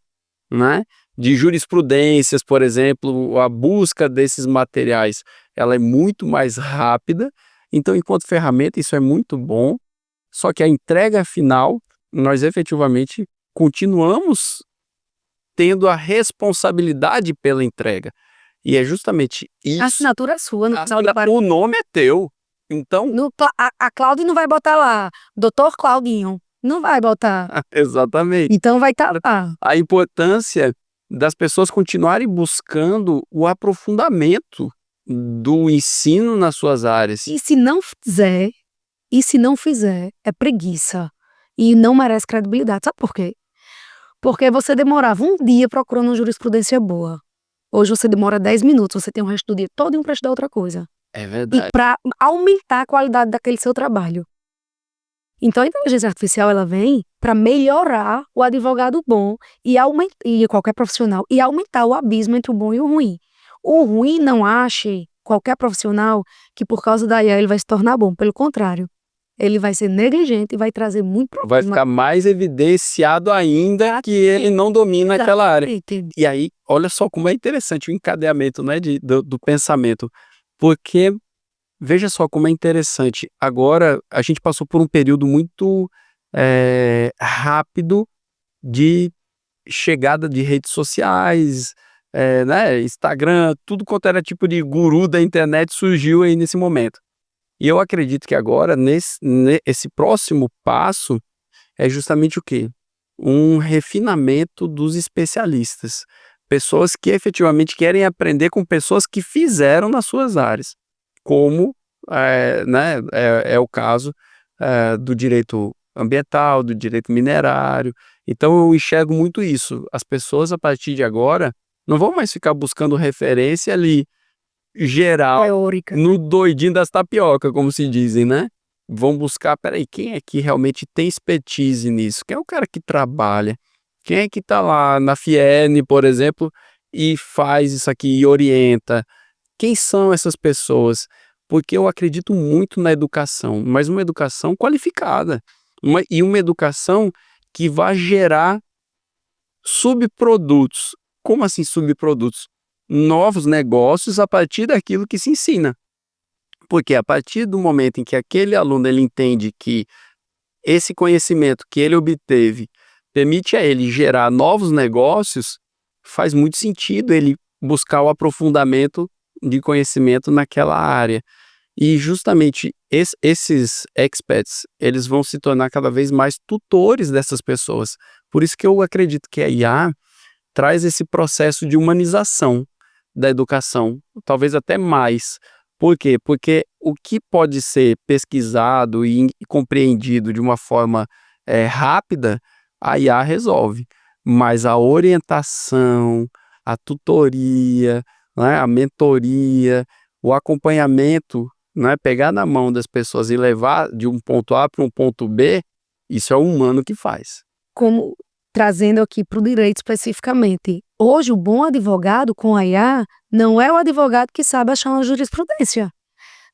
né, de jurisprudências, por exemplo, a busca desses materiais, ela é muito mais rápida. Então, enquanto ferramenta, isso é muito bom. Só que a entrega final, nós efetivamente continuamos tendo a responsabilidade pela entrega. E é justamente isso. A assinatura é sua. O nome é teu. Então... A Cláudia não vai botar lá, Dr. Claudinho. Não vai botar. Exatamente. Então vai estar lá. A importância das pessoas continuarem buscando o aprofundamento do ensino nas suas áreas. E se não fizer, é preguiça. E não merece credibilidade. Sabe por quê? Porque você demorava um dia procurando uma jurisprudência boa. Hoje você demora 10 minutos, você tem o resto do dia todo para estudar outra coisa. É verdade. E para aumentar a qualidade daquele seu trabalho. Então a inteligência artificial, ela vem para melhorar o advogado bom e qualquer profissional e aumentar o abismo entre o bom e o ruim. O ruim não ache qualquer profissional que por causa da IA ele vai se tornar bom. Pelo contrário, ele vai ser negligente e vai trazer muito Vai problema. ficar mais evidenciado ainda que ele não domina aquela área. Exatamente. E aí, olha só como é interessante o encadeamento, né, do pensamento. Porque, veja só como é interessante. Agora, a gente passou por um período muito rápido de chegada de redes sociais, né, Instagram, tudo quanto era tipo de guru da internet surgiu aí nesse momento. E eu acredito que agora, esse próximo passo é justamente o quê? Um refinamento dos especialistas. Pessoas que efetivamente querem aprender com pessoas que fizeram nas suas áreas, como né, é o caso do direito ambiental, do direito minerário. Então eu enxergo muito isso. As pessoas, a partir de agora, não vão mais ficar buscando referência ali geral Teórica. no doidinho das tapioca, como se dizem, né? Vão buscar, peraí, quem é que realmente tem expertise nisso? Quem é o cara que trabalha? Quem é que está lá na FIENE, por exemplo, e faz isso aqui e orienta? Quem são essas pessoas? Porque eu acredito muito na educação, mas uma educação qualificada, e uma educação que vai gerar subprodutos. Como assim subprodutos? Novos negócios a partir daquilo que se ensina. Porque a partir do momento em que aquele aluno ele entende que esse conhecimento que ele obteve permite a ele gerar novos negócios, faz muito sentido ele buscar o aprofundamento de conhecimento naquela área. E justamente esses experts, eles vão se tornar cada vez mais tutores dessas pessoas. Por isso que eu acredito que a IA traz esse processo de humanização da educação, talvez até mais. Por quê? Porque o que pode ser pesquisado e compreendido de uma forma rápida, a IA resolve. Mas a orientação, a tutoria, né, a mentoria, o acompanhamento, né, pegar na mão das pessoas e levar de um ponto A para um ponto B, isso é o humano que faz. Como trazendo aqui para o direito especificamente. Hoje, o bom advogado com a IA não é o advogado que sabe achar uma jurisprudência.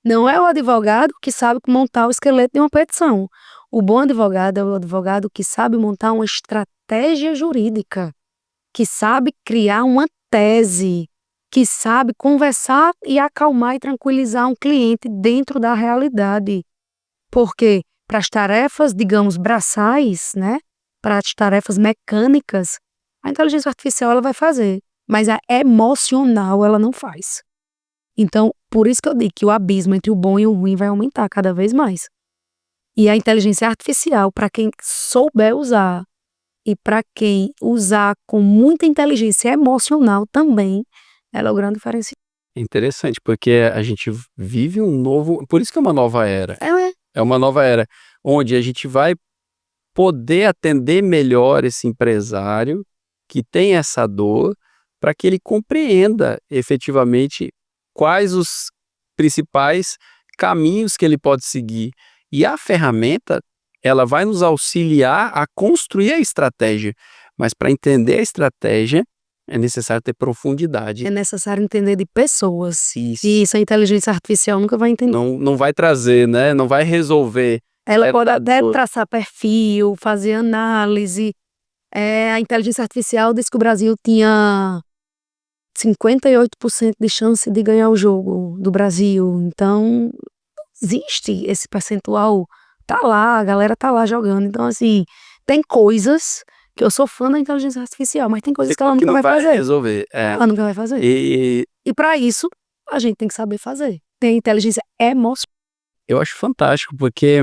Não é o advogado que sabe montar o esqueleto de uma petição. O bom advogado é o advogado que sabe montar uma estratégia jurídica, que sabe criar uma tese, que sabe conversar e acalmar e tranquilizar um cliente dentro da realidade. Porque para as tarefas, digamos, braçais, né? Para as tarefas mecânicas, a inteligência artificial ela vai fazer, mas a emocional ela não faz. Então, por isso que eu digo que o abismo entre o bom e o ruim vai aumentar cada vez mais. E a inteligência artificial, para quem souber usar e para quem usar com muita inteligência emocional também, ela é o grande diferencial. É interessante, porque a gente vive um novo... Por isso que é uma nova era. É. É uma nova era, onde a gente vai poder atender melhor esse empresário que tem essa dor, para que ele compreenda efetivamente quais os principais caminhos que ele pode seguir. E a ferramenta, ela vai nos auxiliar a construir a estratégia, mas para entender a estratégia é necessário ter profundidade. É necessário entender de pessoas. Isso. E isso a inteligência artificial nunca vai entender. Não vai trazer, né? Não vai resolver. Ela pode até traçar perfil, fazer análise. A inteligência artificial disse que o Brasil tinha 58% de chance de ganhar o jogo do Brasil. Então, existe esse percentual. Tá lá, a galera tá lá jogando. Então, assim, tem coisas que eu sou fã da inteligência artificial, mas tem coisas que ela nunca vai fazer. Resolver. Ela nunca vai fazer. E para isso, a gente tem que saber fazer. Tem inteligência emocional. Eu acho fantástico, porque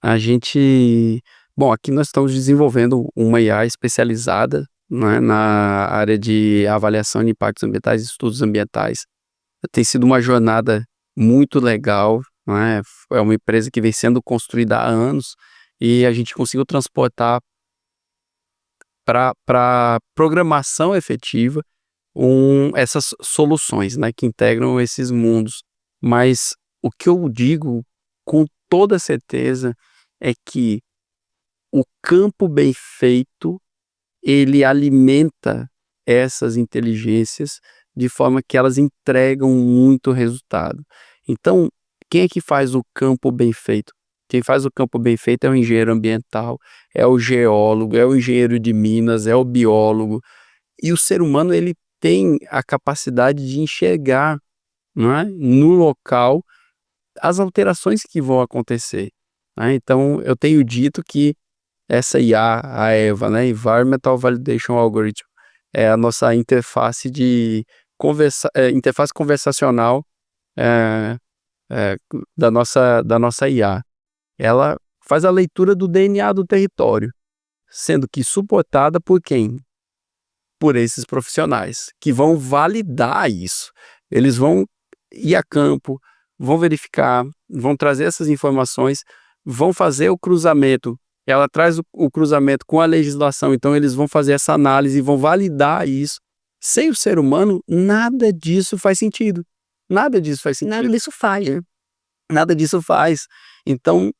a gente... Bom, aqui nós estamos desenvolvendo uma IA especializada, né, na área de avaliação de impactos ambientais e estudos ambientais. Tem sido uma jornada muito legal, né? É uma empresa que vem sendo construída há anos e a gente conseguiu transportar para programação efetiva essas soluções, né, que integram esses mundos. Mas o que eu digo com toda certeza é que o campo bem feito, ele alimenta essas inteligências de forma que elas entregam muito resultado. Então, quem é que faz o campo bem feito? Quem faz o campo bem feito é o engenheiro ambiental, é o geólogo, é o engenheiro de minas, é o biólogo. E o ser humano, ele tem a capacidade de enxergar, não é, no local as alterações que vão acontecer, né? Então, eu tenho dito que essa IA, a EVA, né, Environmental Validation Algorithm, é a nossa interface interface conversacional é, da nossa IA. Ela faz a leitura do DNA do território, sendo que suportada por quem? Por esses profissionais, que vão validar isso. Eles vão ir a campo, vão verificar, vão trazer essas informações, vão fazer o cruzamento. Ela traz o cruzamento com a legislação, então eles vão fazer essa análise e vão validar isso. Sem o ser humano, nada disso faz sentido. Nada disso faz sentido. Nada disso faz. Nada disso faz. Então,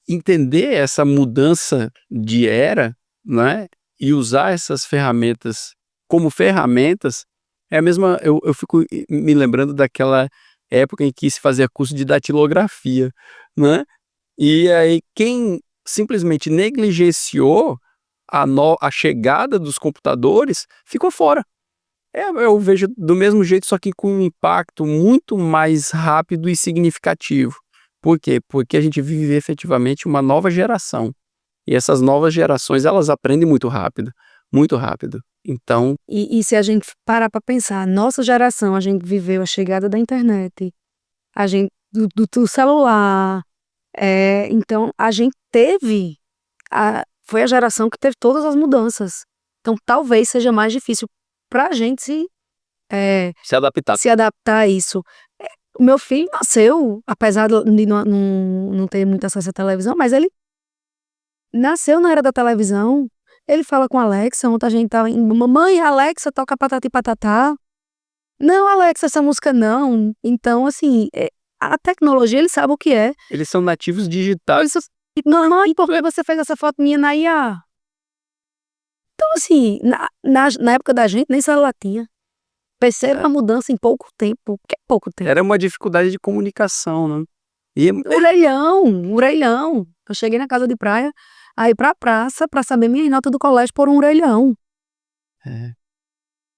entender essa mudança de era, né, e usar essas ferramentas como ferramentas, é a mesma. Eu fico me lembrando daquela época em que se fazia curso de datilografia, né? E aí quem simplesmente negligenciou a chegada dos computadores ficou fora. Eu vejo do mesmo jeito, só que com um impacto muito mais rápido e significativo. Por quê? Porque a gente vive efetivamente uma nova geração. E essas novas gerações, elas aprendem muito rápido, muito rápido. Então, E se a gente parar para pensar, nossa geração, a gente viveu a chegada da internet, a gente do celular, então a gente teve, foi a geração que teve todas as mudanças. Então talvez seja mais difícil para a gente se adaptar. se adaptar a isso. O meu filho nasceu, apesar de não ter muito acesso à televisão, mas ele nasceu na era da televisão. Ele fala com a Alexa. Ontem a gente tava mamãe, Alexa, toca Patati Patatá. Não, Alexa, essa música não. Então, assim, a tecnologia, ele sabe o que é. Eles são nativos digitais. Mamãe, por que você fez essa foto minha na IA? Então, assim, na época da gente, nem celular tinha. Percebe a mudança em pouco tempo. Que é pouco tempo. Era uma dificuldade de comunicação, né? E Orelhão. Eu cheguei na casa de praia, aí pra praça, pra saber minha nota do colégio por um orelhão.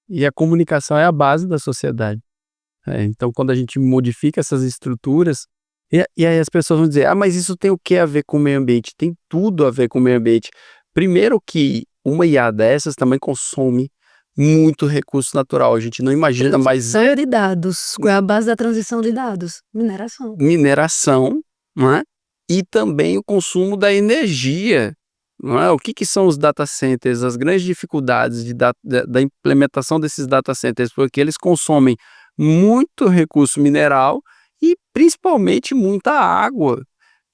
E a comunicação é a base da sociedade. Então, quando a gente modifica essas estruturas, e aí as pessoas vão dizer, mas isso tem o que a ver com o meio ambiente? Tem tudo a ver com o meio ambiente. Primeiro que uma IA dessas também consome muito recurso natural. A gente não imagina mais De dados, a base da transição de dados, mineração. mineração, não é? E também o consumo da energia. Não é? O que são os data centers? As grandes dificuldades da implementação desses data centers, porque eles consomem muito recurso mineral e principalmente muita água.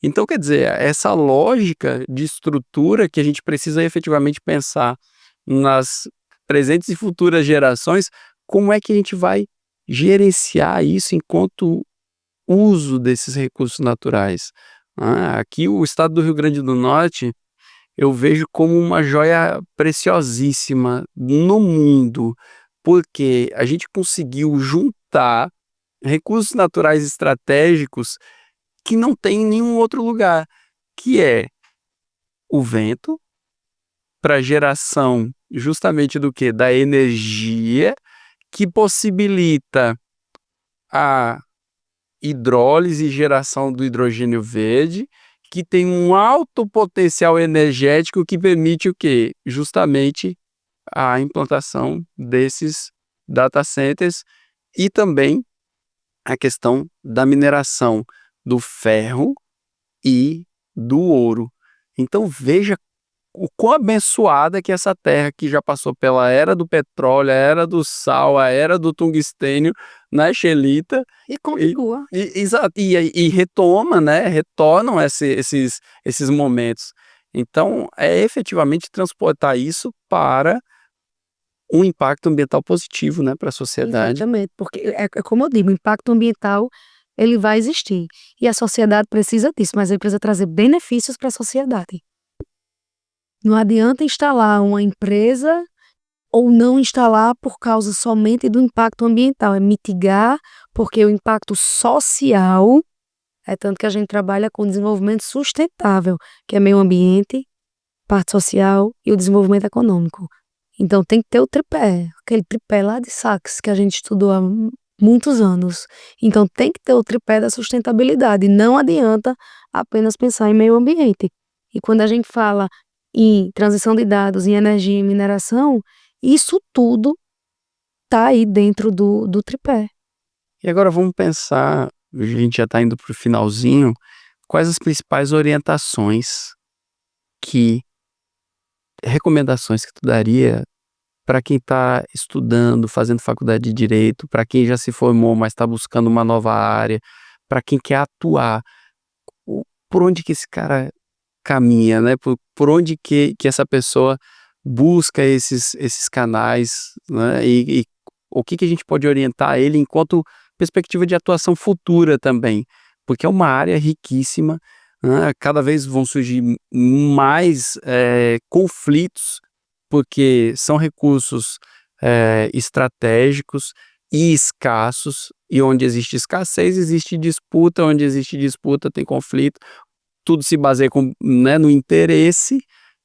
Então, quer dizer, essa lógica de estrutura que a gente precisa efetivamente pensar nas presentes e futuras gerações, como é que a gente vai gerenciar isso enquanto uso desses recursos naturais? Aqui o estado do Rio Grande do Norte eu vejo como uma joia preciosíssima no mundo, porque a gente conseguiu juntar recursos naturais estratégicos que não tem em nenhum outro lugar, que é o vento, para geração justamente do quê? Da energia, que possibilita a hidrólise e geração do hidrogênio verde, que tem um alto potencial energético que permite o quê? Justamente a implantação desses data centers e também a questão da mineração do ferro e do ouro. Então veja o quão abençoada que essa terra que já passou pela era do petróleo, a era do sal, a era do tungstênio, na xelita. E continua. Exato, e retoma, né? Retornam esses momentos. Então, é efetivamente transportar isso para um impacto ambiental positivo, né, para a sociedade. Exatamente, porque é como eu digo, o impacto ambiental ele vai existir. E a sociedade precisa disso, mas ele precisa trazer benefícios para a sociedade. Não adianta instalar uma empresa ou não instalar por causa somente do impacto ambiental, é mitigar, porque o impacto social é tanto que a gente trabalha com desenvolvimento sustentável, que é meio ambiente, parte social e o desenvolvimento econômico. Então tem que ter o tripé, aquele tripé lá de Sachs que a gente estudou há muitos anos. Então tem que ter o tripé da sustentabilidade, não adianta apenas pensar em meio ambiente. E quando a gente fala em transição de dados, em energia e mineração, isso tudo está aí dentro do tripé. E agora vamos pensar, a gente já está indo para o finalzinho, quais as principais recomendações que tu daria para quem está estudando, fazendo faculdade de Direito, para quem já se formou, mas está buscando uma nova área, para quem quer atuar, por onde que esse cara caminha, né? Por onde que essa pessoa busca esses canais, né? E o que a gente pode orientar ele enquanto perspectiva de atuação futura também, porque é uma área riquíssima, né? Cada vez vão surgir mais conflitos, porque são recursos estratégicos e escassos, e onde existe escassez, existe disputa, onde existe disputa tem conflito, tudo se baseia né, no interesse,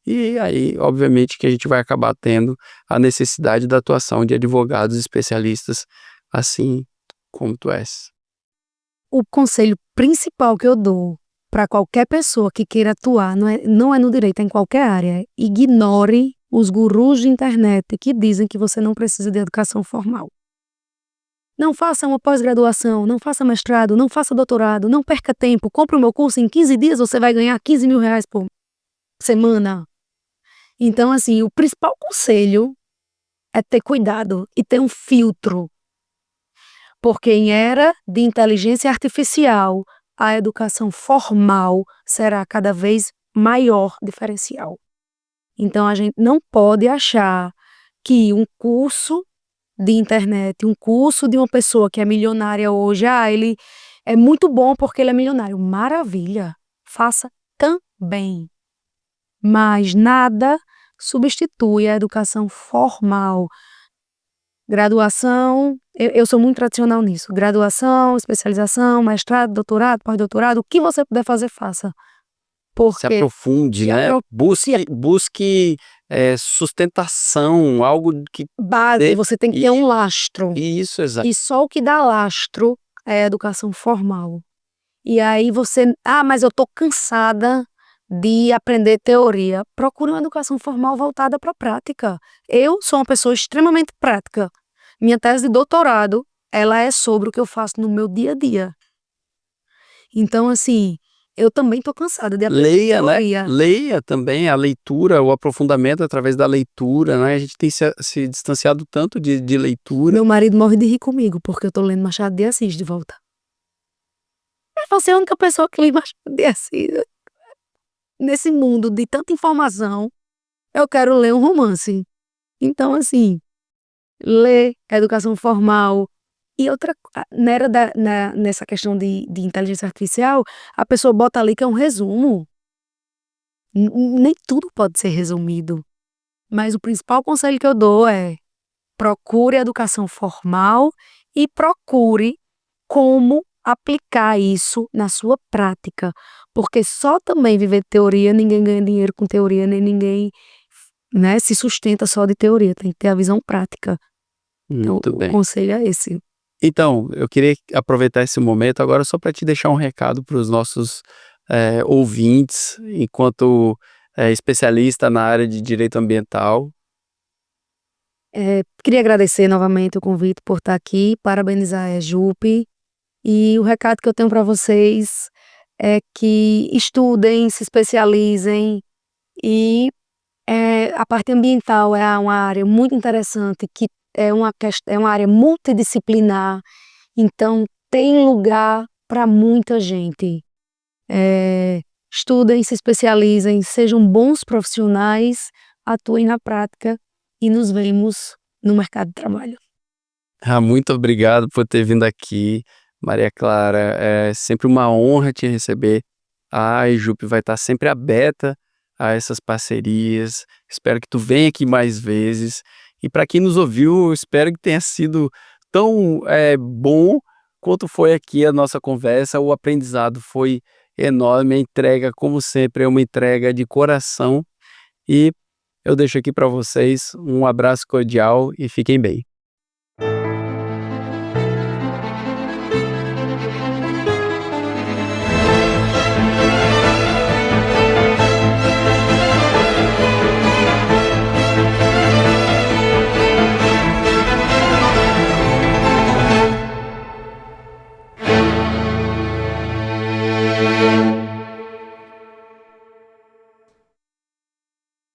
e aí, obviamente, que a gente vai acabar tendo a necessidade da atuação de advogados especialistas, assim como tu és. O conselho principal que eu dou para qualquer pessoa que queira atuar, não é no direito, é em qualquer área, é ignore os gurus de internet que dizem que você não precisa de educação formal. Não faça uma pós-graduação, não faça mestrado, não faça doutorado, não perca tempo, compre o meu curso, em 15 dias você vai ganhar 15 mil reais por semana. Então, assim, o principal conselho é ter cuidado e ter um filtro. Porque em era de inteligência artificial, a educação formal será cada vez maior diferencial. Então, a gente não pode achar que um curso de internet, um curso de uma pessoa que é milionária hoje, ele é muito bom porque ele é milionário. Maravilha, faça também. Mas nada substitui a educação formal. Graduação, eu sou muito tradicional nisso. Graduação, especialização, mestrado, doutorado, pós-doutorado, o que você puder fazer, faça. Se aprofunde, né? Busque sustentação, algo que... Base, você tem que ter um lastro. Isso, exato. E só o que dá lastro é a educação formal. E aí você... mas eu tô cansada de aprender teoria. Procure uma educação formal voltada para a prática. Eu sou uma pessoa extremamente prática. Minha tese de doutorado, ela é sobre o que eu faço no meu dia a dia. Então, assim, eu também estou cansada de aprender teoria. Né? Leia também, a leitura, o aprofundamento através da leitura, né? A gente tem se distanciado tanto de leitura. Meu marido morre de rir comigo, porque eu estou lendo Machado de Assis de volta. Você é a única pessoa que lê Machado de Assis. Nesse mundo de tanta informação, eu quero ler um romance. Então, assim, ler a educação formal. E outra, nessa questão de inteligência artificial, a pessoa bota ali que é um resumo. Nem tudo pode ser resumido. Mas o principal conselho que eu dou é: procure a educação formal e procure como aplicar isso na sua prática. Porque só também viver teoria, ninguém ganha dinheiro com teoria, nem ninguém, né, se sustenta só de teoria. Tem que ter a visão prática. Muito bem. O conselho é esse. Então, eu queria aproveitar esse momento agora só para te deixar um recado para os nossos ouvintes, enquanto especialista na área de direito ambiental. Queria agradecer novamente o convite por estar aqui, parabenizar a EJUP, e o recado que eu tenho para vocês é que estudem, se especializem, e a parte ambiental é uma área muito interessante, que é uma área multidisciplinar, então tem lugar para muita gente. Estudem, se especializem, sejam bons profissionais, atuem na prática e nos vemos no mercado de trabalho. Muito obrigado por ter vindo aqui. Maria Clara, é sempre uma honra te receber. A Ejup vai estar sempre aberta a essas parcerias. Espero que tu venha aqui mais vezes. E para quem nos ouviu, eu espero que tenha sido tão bom quanto foi aqui a nossa conversa. O aprendizado foi enorme. A entrega, como sempre, é uma entrega de coração. E eu deixo aqui para vocês um abraço cordial e fiquem bem.